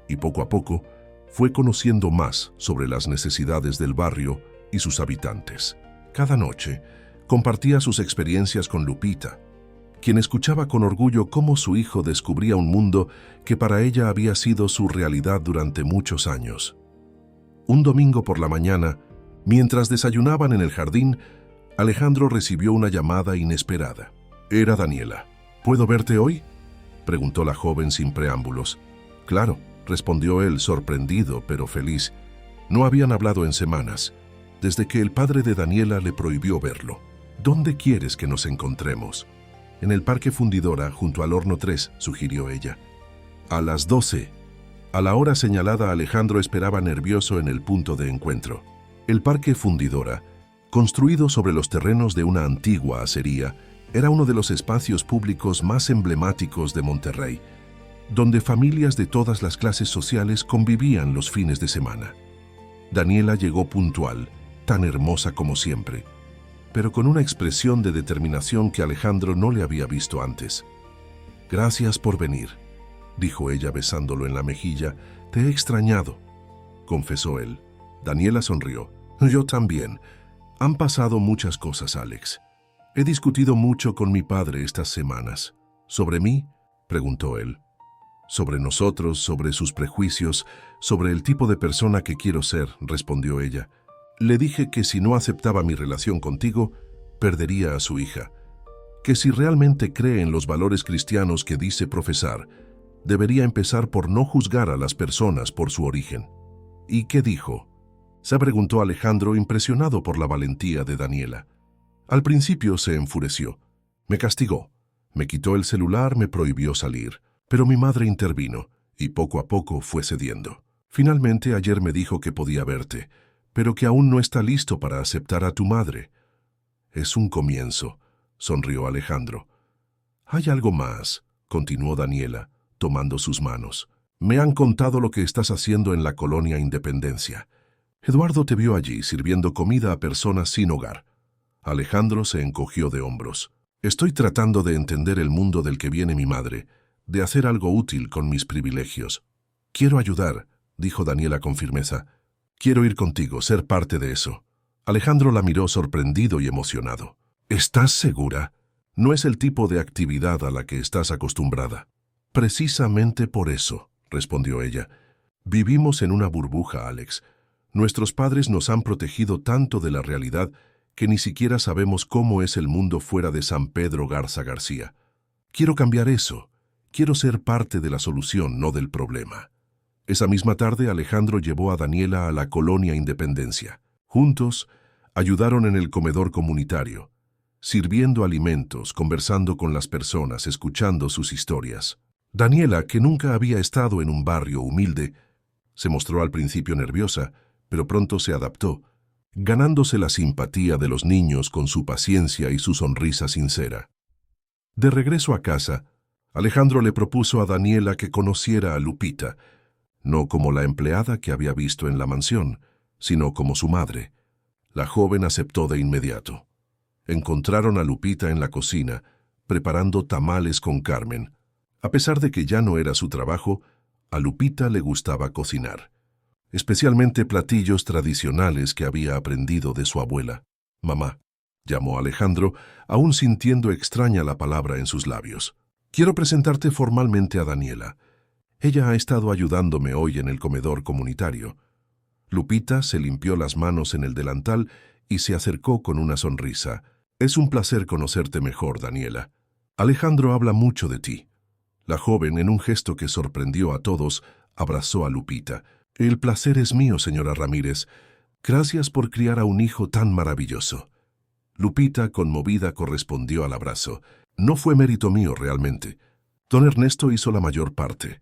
y poco a poco fue conociendo más sobre las necesidades del barrio y sus habitantes. Cada noche compartía sus experiencias con Lupita, quien escuchaba con orgullo cómo su hijo descubría un mundo que para ella había sido su realidad durante muchos años. Un domingo por la mañana, mientras desayunaban en el jardín, Alejandro recibió una llamada inesperada. Era Daniela. ¿Puedo verte hoy?, preguntó la joven sin preámbulos. Claro, respondió él, sorprendido pero feliz. No habían hablado en semanas, desde que el padre de Daniela le prohibió verlo. ¿Dónde quieres que nos encontremos? En el Parque Fundidora, junto al Horno 3, sugirió ella. A las 12. A la hora señalada, Alejandro esperaba nervioso en el punto de encuentro. El Parque Fundidora, construido sobre los terrenos de una antigua acería, era uno de los espacios públicos más emblemáticos de Monterrey, donde familias de todas las clases sociales convivían los fines de semana. Daniela llegó puntual, tan hermosa como siempre, pero con una expresión de determinación que Alejandro no le había visto antes. «Gracias por venir», dijo ella besándolo en la mejilla. «Te he extrañado», confesó él. Daniela sonrió. «Yo también. Han pasado muchas cosas, Alex. He discutido mucho con mi padre estas semanas». «¿Sobre mí?», preguntó él. «Sobre nosotros, sobre sus prejuicios, sobre el tipo de persona que quiero ser», respondió ella. «Le dije que si no aceptaba mi relación contigo, perdería a su hija. Que si realmente cree en los valores cristianos que dice profesar, debería empezar por no juzgar a las personas por su origen». «¿Y qué dijo?», se preguntó Alejandro, impresionado por la valentía de Daniela. Al principio se enfureció. «Me castigó. Me quitó el celular, me prohibió salir. Pero mi madre intervino, y poco a poco fue cediendo. Finalmente ayer me dijo que podía verte, pero que aún no está listo para aceptar a tu madre». «Es un comienzo», sonrió Alejandro. «Hay algo más», continuó Daniela, tomando sus manos. «Me han contado lo que estás haciendo en la colonia Independencia. Eduardo te vio allí sirviendo comida a personas sin hogar». Alejandro se encogió de hombros. «Estoy tratando de entender el mundo del que viene mi madre, de hacer algo útil con mis privilegios». «Quiero ayudar», dijo Daniela con firmeza. «Quiero ir contigo, ser parte de eso». Alejandro la miró sorprendido y emocionado. «¿Estás segura? No es el tipo de actividad a la que estás acostumbrada». «Precisamente por eso», respondió ella. «Vivimos en una burbuja, Alex. Nuestros padres nos han protegido tanto de la realidad que ni siquiera sabemos cómo es el mundo fuera de San Pedro Garza García. Quiero cambiar eso. Quiero ser parte de la solución, no del problema». Esa misma tarde, Alejandro llevó a Daniela a la colonia Independencia. Juntos, ayudaron en el comedor comunitario, sirviendo alimentos, conversando con las personas, escuchando sus historias. Daniela, que nunca había estado en un barrio humilde, se mostró al principio nerviosa, pero pronto se adaptó, ganándose la simpatía de los niños con su paciencia y su sonrisa sincera. De regreso a casa, Alejandro le propuso a Daniela que conociera a Lupita, no como la empleada que había visto en la mansión, sino como su madre. La joven aceptó de inmediato. Encontraron a Lupita en la cocina, preparando tamales con Carmen. A pesar de que ya no era su trabajo, a Lupita le gustaba cocinar, especialmente platillos tradicionales que había aprendido de su abuela. «Mamá», llamó Alejandro, aún sintiendo extraña la palabra en sus labios. «Quiero presentarte formalmente a Daniela. Ella ha estado ayudándome hoy en el comedor comunitario». Lupita se limpió las manos en el delantal y se acercó con una sonrisa. «Es un placer conocerte mejor, Daniela. Alejandro habla mucho de ti». La joven, en un gesto que sorprendió a todos, abrazó a Lupita. «El placer es mío, señora Ramírez. Gracias por criar a un hijo tan maravilloso». Lupita, conmovida, correspondió al abrazo. «No fue mérito mío realmente. Don Ernesto hizo la mayor parte».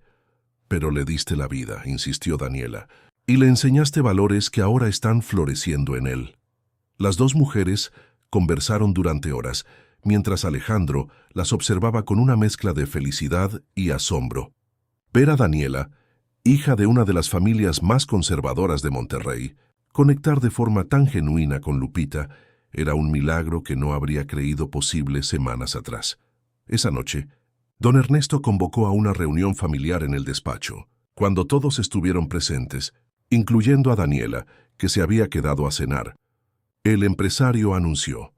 «Pero le diste la vida», insistió Daniela, «y le enseñaste valores que ahora están floreciendo en él». Las dos mujeres conversaron durante horas, mientras Alejandro las observaba con una mezcla de felicidad y asombro. Ver a Daniela hija de una de las familias más conservadoras de Monterrey, conectar de forma tan genuina con Lupita era un milagro que no habría creído posible semanas atrás. Esa noche, don Ernesto convocó a una reunión familiar en el despacho. Cuando todos estuvieron presentes, incluyendo a Daniela, que se había quedado a cenar, el empresario anunció: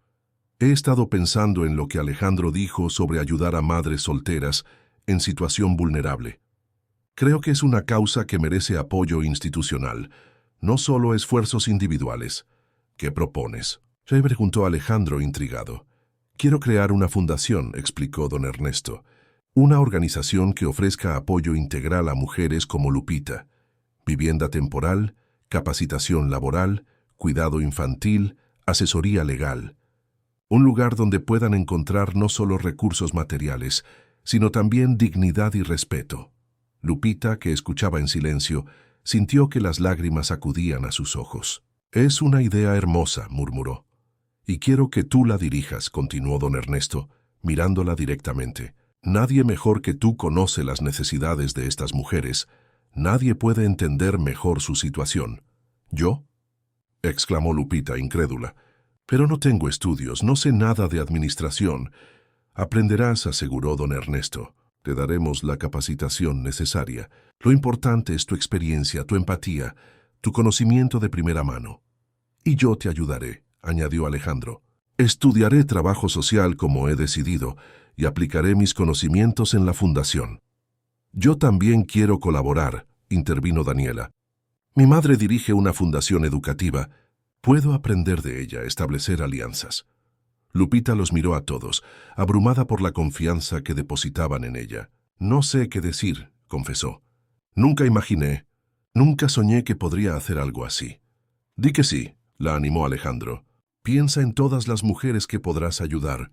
«He estado pensando en lo que Alejandro dijo sobre ayudar a madres solteras en situación vulnerable. Creo que es una causa que merece apoyo institucional, no solo esfuerzos individuales. ¿Qué propones?», se preguntó Alejandro intrigado. «Quiero crear una fundación», explicó don Ernesto. «Una organización que ofrezca apoyo integral a mujeres como Lupita. Vivienda temporal, capacitación laboral, cuidado infantil, asesoría legal. Un lugar donde puedan encontrar no solo recursos materiales, sino también dignidad y respeto». Lupita, que escuchaba en silencio, sintió que las lágrimas acudían a sus ojos. «Es una idea hermosa», murmuró. «Y quiero que tú la dirijas», continuó don Ernesto, mirándola directamente. «Nadie mejor que tú conoce las necesidades de estas mujeres. Nadie puede entender mejor su situación». «¿Yo?», exclamó Lupita, incrédula. «Pero no tengo estudios, no sé nada de administración». «Aprenderás», aseguró don Ernesto. «Te daremos la capacitación necesaria. Lo importante es tu experiencia, tu empatía, tu conocimiento de primera mano». «Y yo te ayudaré», añadió Alejandro. «Estudiaré trabajo social como he decidido y aplicaré mis conocimientos en la fundación». «Yo también quiero colaborar», intervino Daniela. «Mi madre dirige una fundación educativa. Puedo aprender de ella, establecer alianzas». Lupita los miró a todos, abrumada por la confianza que depositaban en ella. «No sé qué decir», confesó. «Nunca imaginé, nunca soñé que podría hacer algo así». «Di que sí», la animó Alejandro. «Piensa en todas las mujeres que podrás ayudar,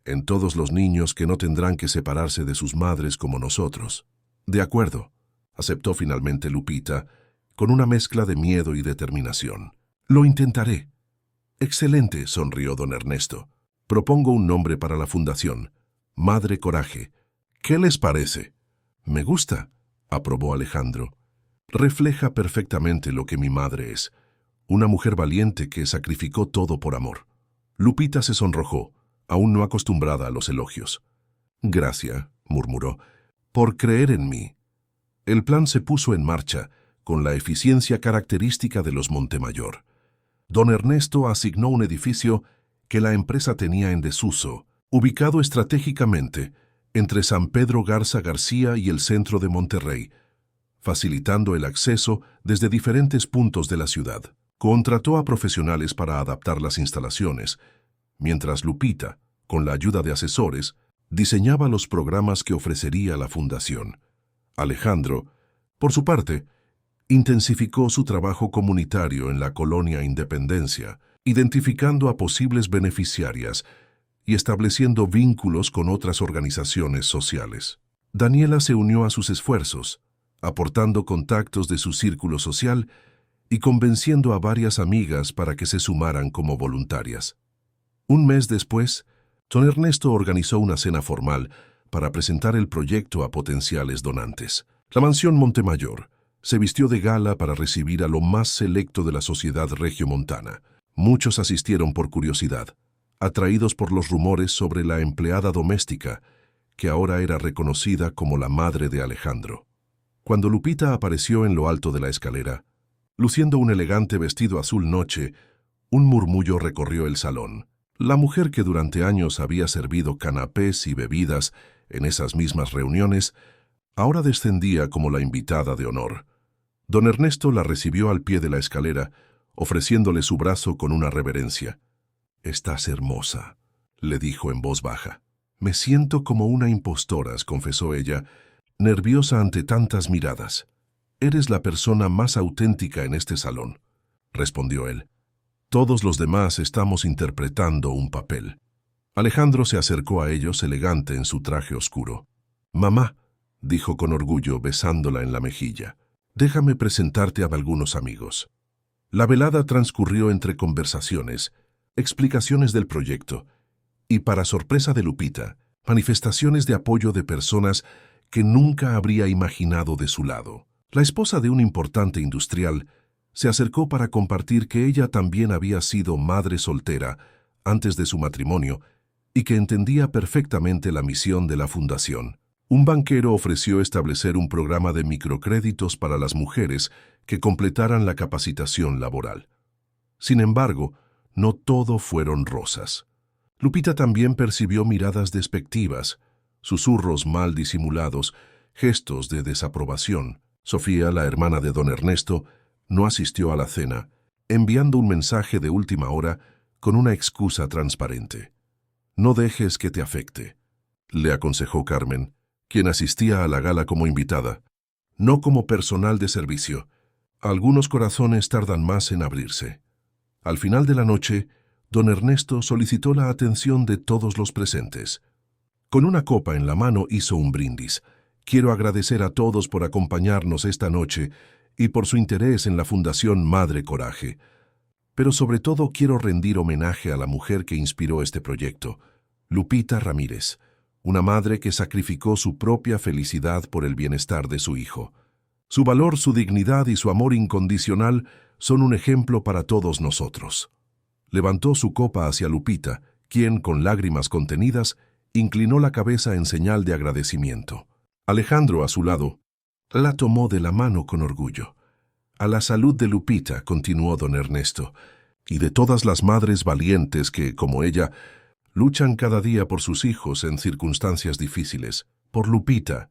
en todos los niños que no tendrán que separarse de sus madres como nosotros». «De acuerdo», aceptó finalmente Lupita, con una mezcla de miedo y determinación. «Lo intentaré». «Excelente», sonrió don Ernesto. «Propongo un nombre para la fundación: Madre Coraje. ¿Qué les parece?» «Me gusta», aprobó Alejandro. «Refleja perfectamente lo que mi madre es. Una mujer valiente que sacrificó todo por amor». Lupita se sonrojó, aún no acostumbrada a los elogios. «Gracias», murmuró, «por creer en mí». El plan se puso en marcha, con la eficiencia característica de los Montemayor. Don Ernesto asignó un edificio que la empresa tenía en desuso, ubicado estratégicamente entre San Pedro Garza García y el centro de Monterrey, facilitando el acceso desde diferentes puntos de la ciudad. Contrató a profesionales para adaptar las instalaciones, mientras Lupita, con la ayuda de asesores, diseñaba los programas que ofrecería la fundación. Alejandro, por su parte, intensificó su trabajo comunitario en la colonia Independencia, identificando a posibles beneficiarias y estableciendo vínculos con otras organizaciones sociales. Daniela se unió a sus esfuerzos, aportando contactos de su círculo social y convenciendo a varias amigas para que se sumaran como voluntarias. Un mes después, don Ernesto organizó una cena formal para presentar el proyecto a potenciales donantes. La mansión Montemayor se vistió de gala para recibir a lo más selecto de la sociedad regiomontana. Muchos asistieron por curiosidad, atraídos por los rumores sobre la empleada doméstica, que ahora era reconocida como la madre de Alejandro. Cuando Lupita apareció en lo alto de la escalera, luciendo un elegante vestido azul noche, un murmullo recorrió el salón. La mujer que durante años había servido canapés y bebidas en esas mismas reuniones, ahora descendía como la invitada de honor. Don Ernesto la recibió al pie de la escalera, ofreciéndole su brazo con una reverencia. «Estás hermosa», le dijo en voz baja. «Me siento como una impostora», confesó ella, nerviosa ante tantas miradas. «Eres la persona más auténtica en este salón», respondió él. «Todos los demás estamos interpretando un papel». Alejandro se acercó a ellos elegante en su traje oscuro. «Mamá», dijo con orgullo besándola en la mejilla, «déjame presentarte a algunos amigos». La velada transcurrió entre conversaciones, explicaciones del proyecto y, para sorpresa de Lupita, manifestaciones de apoyo de personas que nunca habría imaginado de su lado. La esposa de un importante industrial se acercó para compartir que ella también había sido madre soltera antes de su matrimonio y que entendía perfectamente la misión de la fundación. Un banquero ofreció establecer un programa de microcréditos para las mujeres que completaran la capacitación laboral. Sin embargo, no todo fueron rosas. Lupita también percibió miradas despectivas, susurros mal disimulados, gestos de desaprobación. Sofía, la hermana de don Ernesto, no asistió a la cena, enviando un mensaje de última hora con una excusa transparente. «No dejes que te afecte», le aconsejó Carmen, quien asistía a la gala como invitada, no como personal de servicio. Algunos corazones tardan más en abrirse. Al final de la noche, don Ernesto solicitó la atención de todos los presentes. Con una copa en la mano hizo un brindis. «Quiero agradecer a todos por acompañarnos esta noche y por su interés en la Fundación Madre Coraje. Pero sobre todo quiero rendir homenaje a la mujer que inspiró este proyecto, Lupita Ramírez, una madre que sacrificó su propia felicidad por el bienestar de su hijo. Su valor, su dignidad y su amor incondicional son un ejemplo para todos nosotros». Levantó su copa hacia Lupita, quien, con lágrimas contenidas, inclinó la cabeza en señal de agradecimiento. Alejandro, a su lado, la tomó de la mano con orgullo. «A la salud de Lupita», continuó don Ernesto, «y de todas las madres valientes que, como ella, luchan cada día por sus hijos en circunstancias difíciles. Por Lupita».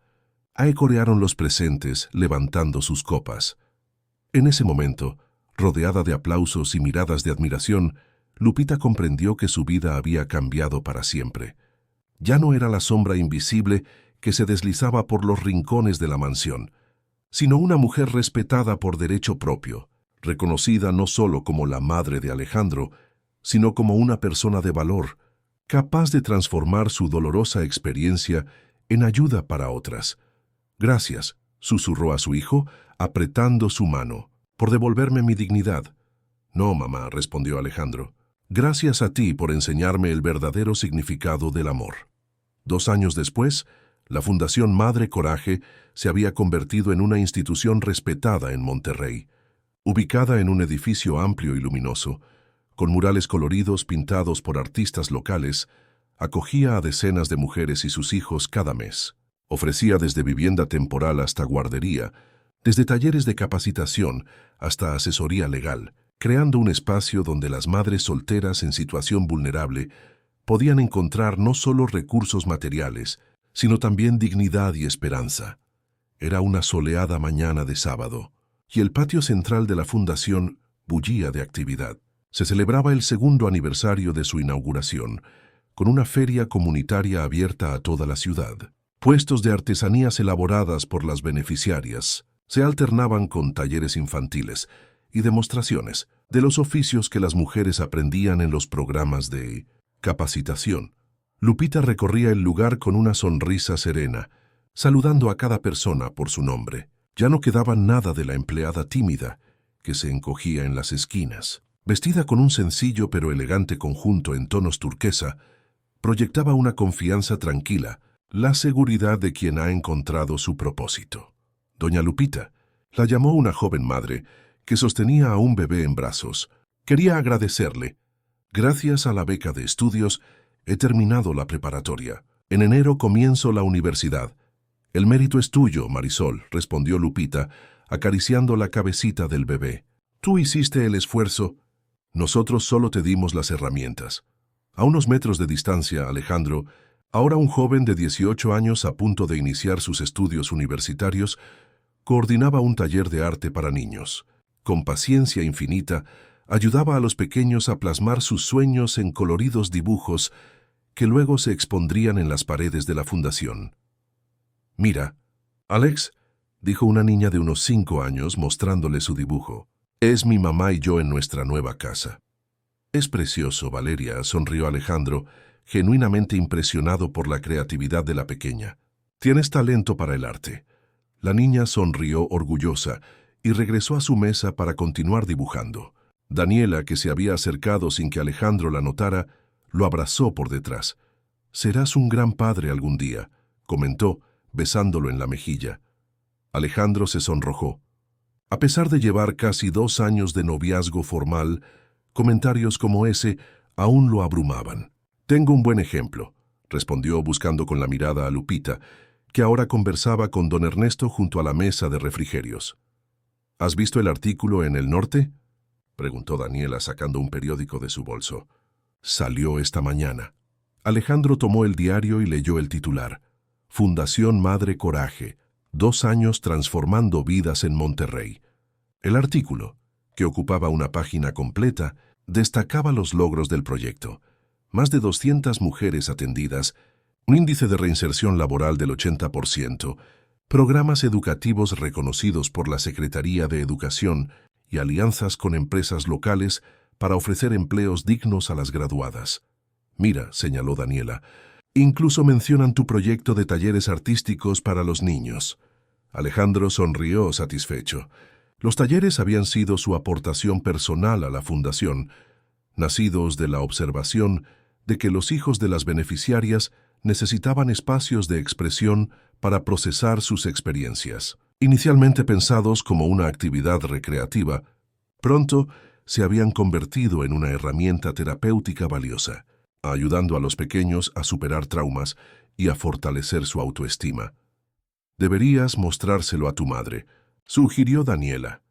Ahí corearon los presentes, levantando sus copas. En ese momento, rodeada de aplausos y miradas de admiración, Lupita comprendió que su vida había cambiado para siempre. Ya no era la sombra invisible que se deslizaba por los rincones de la mansión, sino una mujer respetada por derecho propio, reconocida no solo como la madre de Alejandro, sino como una persona de valor, capaz de transformar su dolorosa experiencia en ayuda para otras. «Gracias», susurró a su hijo, apretando su mano, «por devolverme mi dignidad». «No, mamá», respondió Alejandro. «Gracias a ti por enseñarme el verdadero significado del amor». 2 años después, la Fundación Madre Coraje se había convertido en una institución respetada en Monterrey. Ubicada en un edificio amplio y luminoso, con murales coloridos pintados por artistas locales, acogía a decenas de mujeres y sus hijos cada mes. Ofrecía desde vivienda temporal hasta guardería, desde talleres de capacitación hasta asesoría legal, creando un espacio donde las madres solteras en situación vulnerable podían encontrar no solo recursos materiales, sino también dignidad y esperanza. Era una soleada mañana de sábado, y el patio central de la fundación bullía de actividad. Se celebraba el 2º aniversario de su inauguración, con una feria comunitaria abierta a toda la ciudad. Puestos de artesanías elaboradas por las beneficiarias se alternaban con talleres infantiles y demostraciones de los oficios que las mujeres aprendían en los programas de capacitación. Lupita recorría el lugar con una sonrisa serena, saludando a cada persona por su nombre. Ya no quedaba nada de la empleada tímida que se encogía en las esquinas. Vestida con un sencillo pero elegante conjunto en tonos turquesa, proyectaba una confianza tranquila, la seguridad de quien ha encontrado su propósito. Doña Lupita, la llamó una joven madre que sostenía a un bebé en brazos. Quería agradecerle. «Gracias a la beca de estudios, he terminado la preparatoria. En enero comienzo la universidad». «El mérito es tuyo, Marisol», respondió Lupita, acariciando la cabecita del bebé. «Tú hiciste el esfuerzo. Nosotros solo te dimos las herramientas». A unos metros de distancia, Alejandro, ahora un joven de 18 años a punto de iniciar sus estudios universitarios, coordinaba un taller de arte para niños. Con paciencia infinita, ayudaba a los pequeños a plasmar sus sueños en coloridos dibujos que luego se expondrían en las paredes de la fundación. «Mira, Alex», dijo una niña de unos 5 años mostrándole su dibujo, «es mi mamá y yo en nuestra nueva casa». «Es precioso, Valeria», sonrió Alejandro, genuinamente impresionado por la creatividad de la pequeña. «Tienes talento para el arte». La niña sonrió orgullosa y regresó a su mesa para continuar dibujando. Daniela, que se había acercado sin que Alejandro la notara, lo abrazó por detrás. «Serás un gran padre algún día», comentó, besándolo en la mejilla. Alejandro se sonrojó. A pesar de llevar casi 2 años de noviazgo formal, comentarios como ese aún lo abrumaban. «Tengo un buen ejemplo», respondió buscando con la mirada a Lupita, que ahora conversaba con don Ernesto junto a la mesa de refrigerios. «¿Has visto el artículo en El Norte?», preguntó Daniela sacando un periódico de su bolso. «Salió esta mañana». Alejandro tomó el diario y leyó el titular. «Fundación Madre Coraje, 2 años transformando vidas en Monterrey». El artículo, que ocupaba una página completa, destacaba los logros del proyecto. Más de 200 mujeres atendidas, un índice de reinserción laboral del 80%, programas educativos reconocidos por la Secretaría de Educación y alianzas con empresas locales para ofrecer empleos dignos a las graduadas. «Mira», señaló Daniela, «incluso mencionan tu proyecto de talleres artísticos para los niños». Alejandro sonrió satisfecho. Los talleres habían sido su aportación personal a la fundación, nacidos de la observación de que los hijos de las beneficiarias necesitaban espacios de expresión para procesar sus experiencias. Inicialmente pensados como una actividad recreativa, pronto se habían convertido en una herramienta terapéutica valiosa, ayudando a los pequeños a superar traumas y a fortalecer su autoestima. «Deberías mostrárselo a tu madre», sugirió Daniela.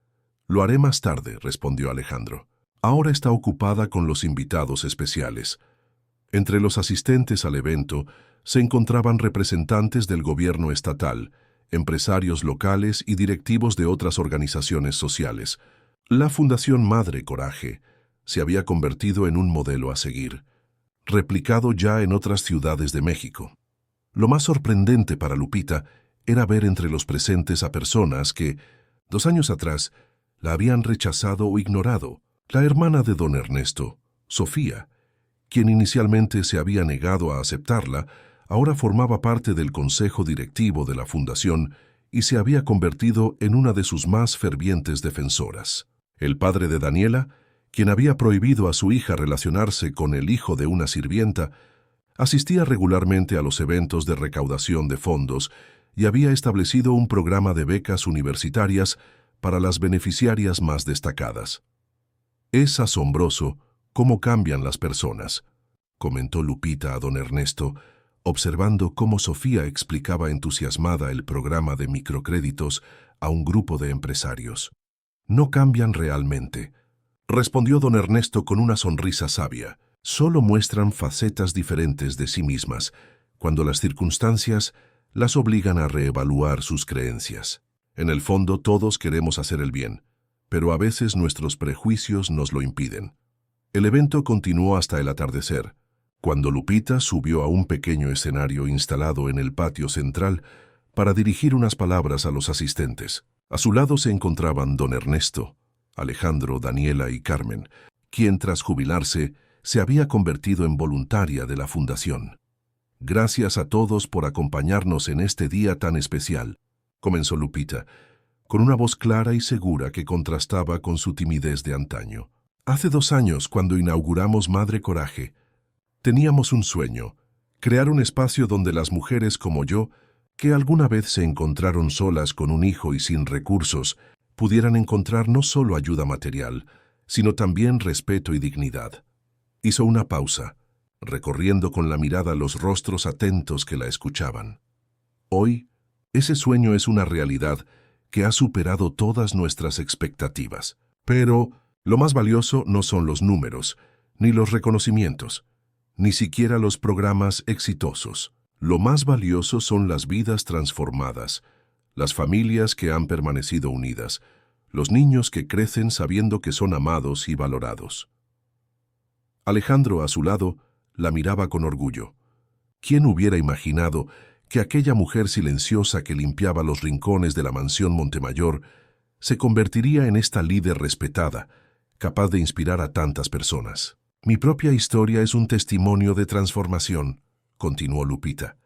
«Lo haré más tarde», respondió Alejandro. «Ahora está ocupada con los invitados especiales». Entre los asistentes al evento se encontraban representantes del gobierno estatal, empresarios locales y directivos de otras organizaciones sociales. La Fundación Madre Coraje se había convertido en un modelo a seguir, replicado ya en otras ciudades de México. Lo más sorprendente para Lupita era ver entre los presentes a personas que, 2 años atrás, la habían rechazado o ignorado. La hermana de don Ernesto, Sofía, quien inicialmente se había negado a aceptarla, ahora formaba parte del consejo directivo de la fundación y se había convertido en una de sus más fervientes defensoras. El padre de Daniela, quien había prohibido a su hija relacionarse con el hijo de una sirvienta, asistía regularmente a los eventos de recaudación de fondos y había establecido un programa de becas universitarias para las beneficiarias más destacadas. «Es asombroso cómo cambian las personas», comentó Lupita a don Ernesto, observando cómo Sofía explicaba entusiasmada el programa de microcréditos a un grupo de empresarios. «No cambian realmente», respondió don Ernesto con una sonrisa sabia. «Solo muestran facetas diferentes de sí mismas, cuando las circunstancias las obligan a reevaluar sus creencias. En el fondo todos queremos hacer el bien, pero a veces nuestros prejuicios nos lo impiden». El evento continuó hasta el atardecer, cuando Lupita subió a un pequeño escenario instalado en el patio central para dirigir unas palabras a los asistentes. A su lado se encontraban don Ernesto, Alejandro, Daniela y Carmen, quien tras jubilarse se había convertido en voluntaria de la fundación. «Gracias a todos por acompañarnos en este día tan especial», comenzó Lupita, con una voz clara y segura que contrastaba con su timidez de antaño. «Hace 2 años, cuando inauguramos Madre Coraje, teníamos un sueño, crear un espacio donde las mujeres como yo, que alguna vez se encontraron solas con un hijo y sin recursos, pudieran encontrar no solo ayuda material, sino también respeto y dignidad». Hizo una pausa, recorriendo con la mirada los rostros atentos que la escuchaban. «Hoy, ese sueño es una realidad que ha superado todas nuestras expectativas. Pero lo más valioso no son los números, ni los reconocimientos, ni siquiera los programas exitosos. Lo más valioso son las vidas transformadas, las familias que han permanecido unidas, los niños que crecen sabiendo que son amados y valorados». Alejandro, a su lado, la miraba con orgullo. ¿Quién hubiera imaginado que aquella mujer silenciosa que limpiaba los rincones de la mansión Montemayor se convertiría en esta líder respetada, capaz de inspirar a tantas personas? «Mi propia historia es un testimonio de transformación», continuó Lupita.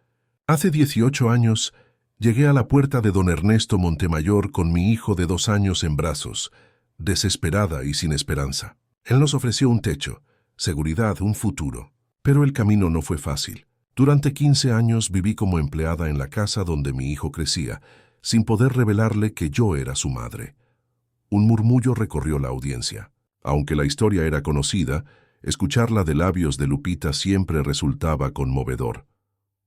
«Hace 18 años llegué a la puerta de don Ernesto Montemayor con mi hijo de 2 años en brazos, desesperada y sin esperanza. Él nos ofreció un techo, seguridad, un futuro. Pero el camino no fue fácil. Durante 15 años viví como empleada en la casa donde mi hijo crecía, sin poder revelarle que yo era su madre. Un murmullo recorrió la audiencia. Aunque la historia era conocida, escucharla de labios de Lupita siempre resultaba conmovedor.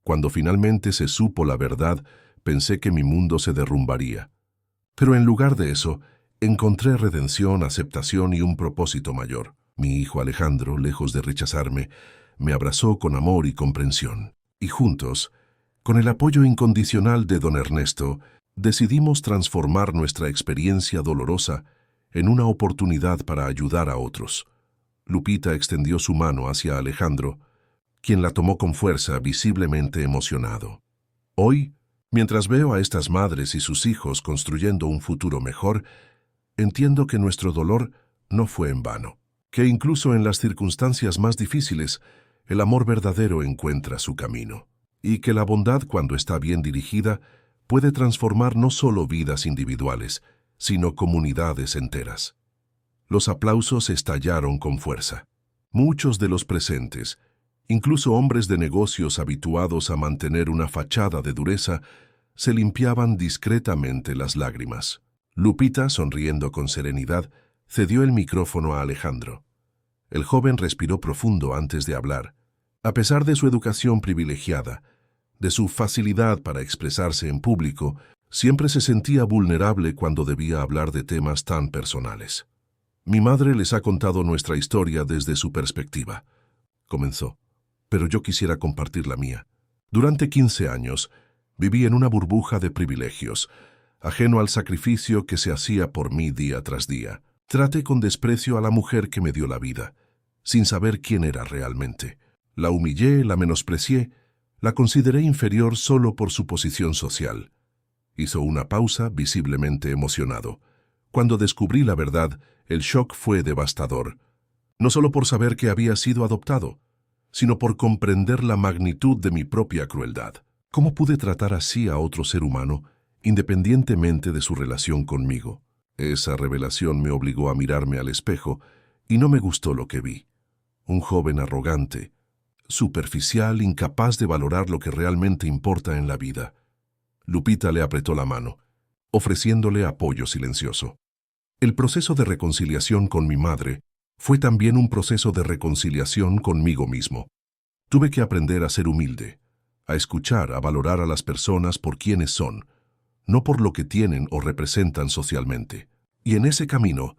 Cuando finalmente se supo la verdad, pensé que mi mundo se derrumbaría. Pero en lugar de eso, encontré redención, aceptación y un propósito mayor. Mi hijo Alejandro, lejos de rechazarme, me abrazó con amor y comprensión. Y juntos, con el apoyo incondicional de don Ernesto, decidimos transformar nuestra experiencia dolorosa en una oportunidad para ayudar a otros. Lupita extendió su mano hacia Alejandro, quien la tomó con fuerza, visiblemente emocionado. Hoy, mientras veo a estas madres y sus hijos construyendo un futuro mejor, entiendo que nuestro dolor no fue en vano, que incluso en las circunstancias más difíciles, el amor verdadero encuentra su camino, y que la bondad, cuando está bien dirigida, puede transformar no solo vidas individuales, sino comunidades enteras. Los aplausos estallaron con fuerza. Muchos de los presentes, incluso hombres de negocios habituados a mantener una fachada de dureza, se limpiaban discretamente las lágrimas. Lupita, sonriendo con serenidad, cedió el micrófono a Alejandro. El joven respiró profundo antes de hablar. A pesar de su educación privilegiada, de su facilidad para expresarse en público, siempre se sentía vulnerable cuando debía hablar de temas tan personales. Mi madre les ha contado nuestra historia desde su perspectiva, comenzó, pero yo quisiera compartir la mía. Durante 15 años, viví en una burbuja de privilegios, ajeno al sacrificio que se hacía por mí día tras día. Traté con desprecio a la mujer que me dio la vida, sin saber quién era realmente. La humillé, la menosprecié, la consideré inferior solo por su posición social. Hizo una pausa, visiblemente emocionado. Cuando descubrí la verdad, el shock fue devastador. No solo por saber que había sido adoptado, sino por comprender la magnitud de mi propia crueldad. ¿Cómo pude tratar así a otro ser humano, independientemente de su relación conmigo? Esa revelación me obligó a mirarme al espejo y no me gustó lo que vi. Un joven arrogante, superficial, incapaz de valorar lo que realmente importa en la vida. Lupita le apretó la mano, ofreciéndole apoyo silencioso. El proceso de reconciliación con mi madre fue también un proceso de reconciliación conmigo mismo. Tuve que aprender a ser humilde, a escuchar, a valorar a las personas por quienes son, no por lo que tienen o representan socialmente. Y en ese camino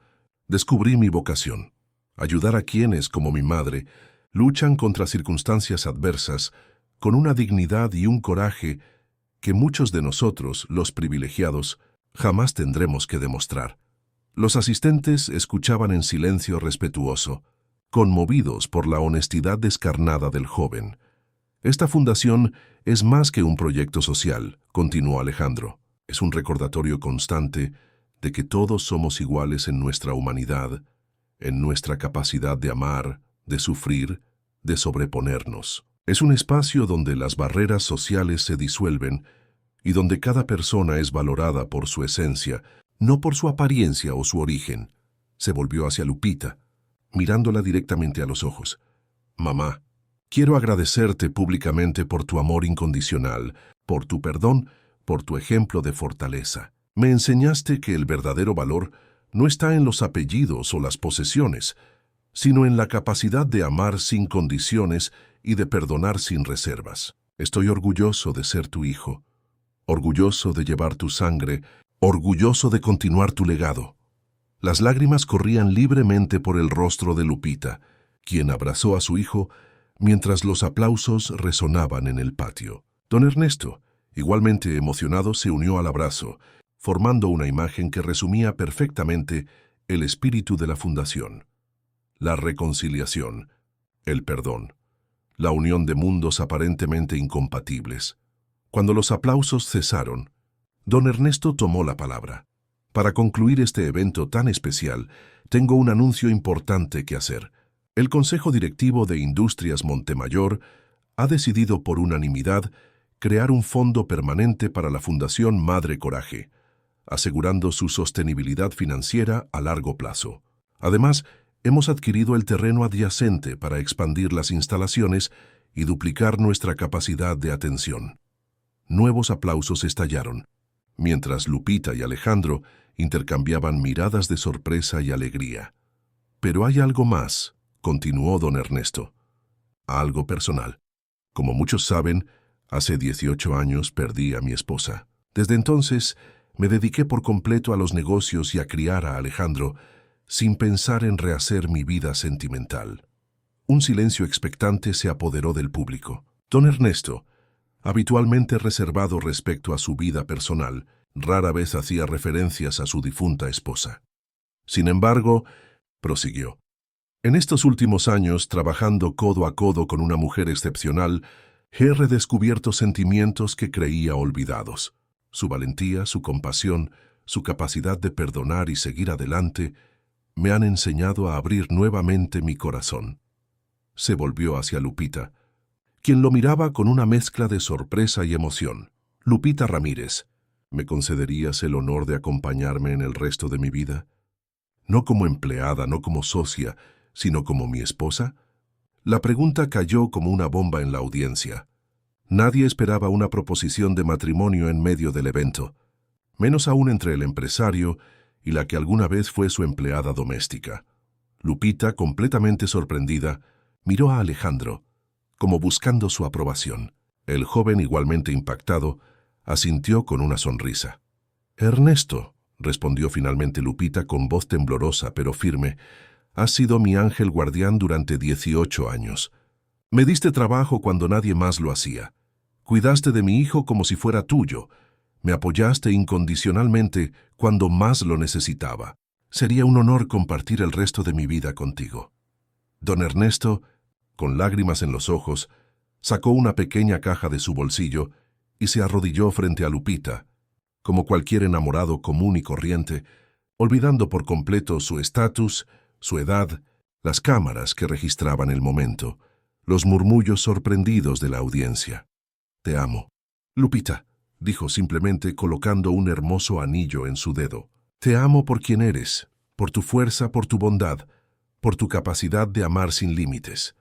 descubrí mi vocación, ayudar a quienes, como mi madre, luchan contra circunstancias adversas con una dignidad y un coraje que muchos de nosotros, los privilegiados, jamás tendremos que demostrar. Los asistentes escuchaban en silencio respetuoso, conmovidos por la honestidad descarnada del joven. Esta fundación es más que un proyecto social, continuó Alejandro. Es un recordatorio constante de que todos somos iguales en nuestra humanidad, en nuestra capacidad de amar, de sufrir, de sobreponernos. Es un espacio donde las barreras sociales se disuelven y donde cada persona es valorada por su esencia, no por su apariencia o su origen. Se volvió hacia Lupita, mirándola directamente a los ojos. Mamá, quiero agradecerte públicamente por tu amor incondicional, por tu perdón, por tu ejemplo de fortaleza. Me enseñaste que el verdadero valor no está en los apellidos o las posesiones, sino en la capacidad de amar sin condiciones y de perdonar sin reservas. Estoy orgulloso de ser tu hijo, orgulloso de llevar tu sangre, orgulloso de continuar tu legado. Las lágrimas corrían libremente por el rostro de Lupita, quien abrazó a su hijo mientras los aplausos resonaban en el patio. Don Ernesto, igualmente emocionado, se unió al abrazo, formando una imagen que resumía perfectamente el espíritu de la fundación. La reconciliación, el perdón, la unión de mundos aparentemente incompatibles. Cuando los aplausos cesaron, don Ernesto tomó la palabra. Para concluir este evento tan especial, tengo un anuncio importante que hacer. El Consejo Directivo de Industrias Montemayor ha decidido por unanimidad crear un fondo permanente para la Fundación Madre Coraje, asegurando su sostenibilidad financiera a largo plazo. Además, hemos adquirido el terreno adyacente para expandir las instalaciones y duplicar nuestra capacidad de atención. Nuevos aplausos estallaron, mientras Lupita y Alejandro intercambiaban miradas de sorpresa y alegría. «Pero hay algo más», continuó don Ernesto. «Algo personal. Como muchos saben, hace 18 años perdí a mi esposa. Desde entonces me dediqué por completo a los negocios y a criar a Alejandro, sin pensar en rehacer mi vida sentimental». Un silencio expectante se apoderó del público. Don Ernesto, habitualmente reservado respecto a su vida personal, rara vez hacía referencias a su difunta esposa. Sin embargo, prosiguió: «En estos últimos años, trabajando codo a codo con una mujer excepcional, he redescubierto sentimientos que creía olvidados. Su valentía, su compasión, su capacidad de perdonar y seguir adelante me han enseñado a abrir nuevamente mi corazón». Se volvió hacia Lupita, quien lo miraba con una mezcla de sorpresa y emoción. «Lupita Ramírez, ¿me concederías el honor de acompañarme en el resto de mi vida? No como empleada, no como socia, sino como mi esposa». La pregunta cayó como una bomba en la audiencia. Nadie esperaba una proposición de matrimonio en medio del evento, menos aún entre el empresario y la que alguna vez fue su empleada doméstica. Lupita, completamente sorprendida, miró a Alejandro, como buscando su aprobación. El joven, igualmente impactado, asintió con una sonrisa. «Ernesto», respondió finalmente Lupita con voz temblorosa pero firme, «has sido mi ángel guardián durante 18 años. Me diste trabajo cuando nadie más lo hacía. Cuidaste de mi hijo como si fuera tuyo. Me apoyaste incondicionalmente cuando más lo necesitaba. Sería un honor compartir el resto de mi vida contigo». Don Ernesto, con lágrimas en los ojos, sacó una pequeña caja de su bolsillo y se arrodilló frente a Lupita, como cualquier enamorado común y corriente, olvidando por completo su estatus, su edad, las cámaras que registraban el momento, los murmullos sorprendidos de la audiencia. «Te amo». «Lupita», dijo simplemente colocando un hermoso anillo en su dedo. «Te amo por quien eres, por tu fuerza, por tu bondad, por tu capacidad de amar sin límites».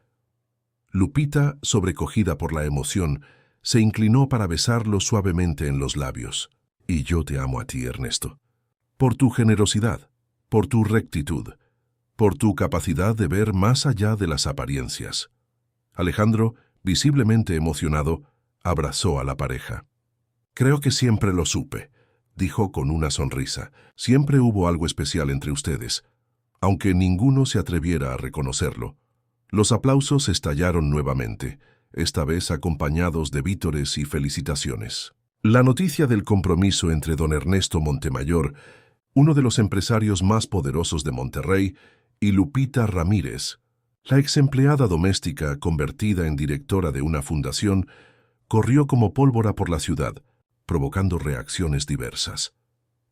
Lupita, sobrecogida por la emoción, se inclinó para besarlo suavemente en los labios. «Y yo te amo a ti, Ernesto, por tu generosidad, por tu rectitud, por tu capacidad de ver más allá de las apariencias». Alejandro, visiblemente emocionado, abrazó a la pareja. «Creo que siempre lo supe», dijo con una sonrisa. «Siempre hubo algo especial entre ustedes, aunque ninguno se atreviera a reconocerlo». Los aplausos estallaron nuevamente, esta vez acompañados de vítores y felicitaciones. La noticia del compromiso entre don Ernesto Montemayor, uno de los empresarios más poderosos de Monterrey, y Lupita Ramírez, la ex empleada doméstica convertida en directora de una fundación, corrió como pólvora por la ciudad, provocando reacciones diversas.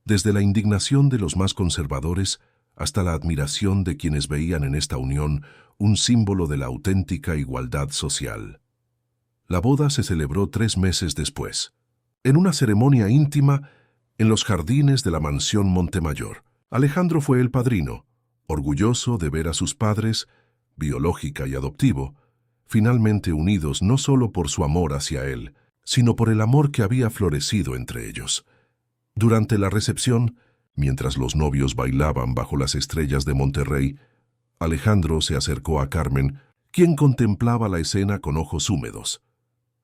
Desde la indignación de los más conservadores hasta la admiración de quienes veían en esta unión un símbolo de la auténtica igualdad social. La boda se celebró 3 meses después, en una ceremonia íntima en los jardines de la mansión Montemayor. Alejandro fue el padrino, orgulloso de ver a sus padres, biológica y adoptivo, finalmente unidos no solo por su amor hacia él, sino por el amor que había florecido entre ellos. Durante la recepción, mientras los novios bailaban bajo las estrellas de Monterrey, Alejandro se acercó a Carmen, quien contemplaba la escena con ojos húmedos.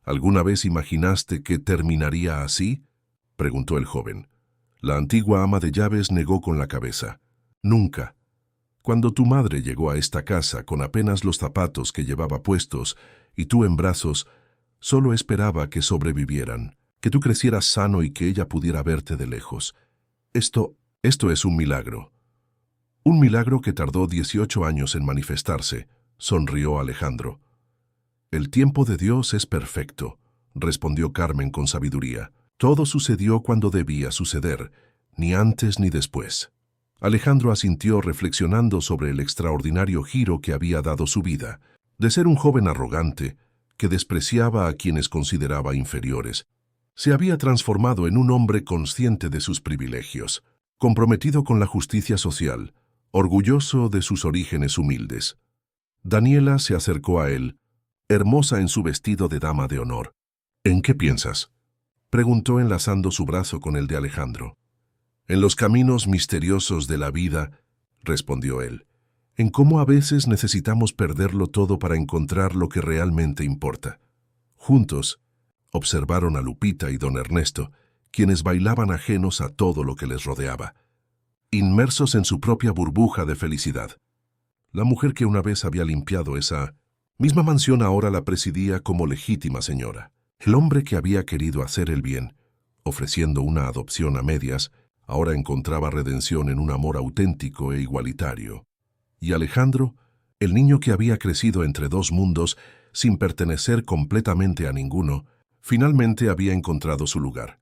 «¿Alguna vez imaginaste que terminaría así?», preguntó el joven. La antigua ama de llaves negó con la cabeza. «Nunca. Cuando tu madre llegó a esta casa con apenas los zapatos que llevaba puestos y tú en brazos, solo esperaba que sobrevivieran, que tú crecieras sano y que ella pudiera verte de lejos. Esto es un milagro». «Un milagro que tardó 18 años en manifestarse», sonrió Alejandro. «El tiempo de Dios es perfecto», respondió Carmen con sabiduría. «Todo sucedió cuando debía suceder, ni antes ni después». Alejandro asintió reflexionando sobre el extraordinario giro que había dado su vida, de ser un joven arrogante, que despreciaba a quienes consideraba inferiores. Se había transformado en un hombre consciente de sus privilegios, comprometido con la justicia social, orgulloso de sus orígenes humildes. Daniela se acercó a él, hermosa en su vestido de dama de honor. «¿En qué piensas?». Preguntó enlazando su brazo con el de Alejandro. En los caminos misteriosos de la vida, respondió él, en cómo a veces necesitamos perderlo todo para encontrar lo que realmente importa. Juntos, observaron a Lupita y don Ernesto, quienes bailaban ajenos a todo lo que les rodeaba, inmersos en su propia burbuja de felicidad. La mujer que una vez había limpiado esa misma mansión ahora la presidía como legítima señora. El hombre que había querido hacer el bien, ofreciendo una adopción a medias, ahora encontraba redención en un amor auténtico e igualitario. Y Alejandro, el niño que había crecido entre dos mundos sin pertenecer completamente a ninguno, finalmente había encontrado su lugar,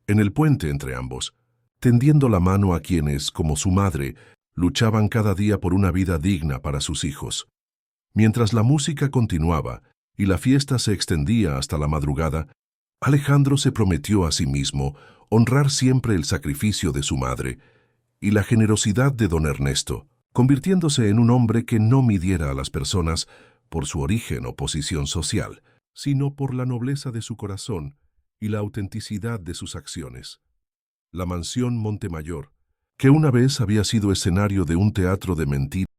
en el puente entre ambos, tendiendo la mano a quienes, como su madre, luchaban cada día por una vida digna para sus hijos. Mientras la música continuaba y la fiesta se extendía hasta la madrugada, Alejandro se prometió a sí mismo honrar siempre el sacrificio de su madre y la generosidad de don Ernesto, convirtiéndose en un hombre que no midiera a las personas por su origen o posición social, sino por la nobleza de su corazón y la autenticidad de sus acciones. La mansión Montemayor, que una vez había sido escenario de un teatro de mentiras,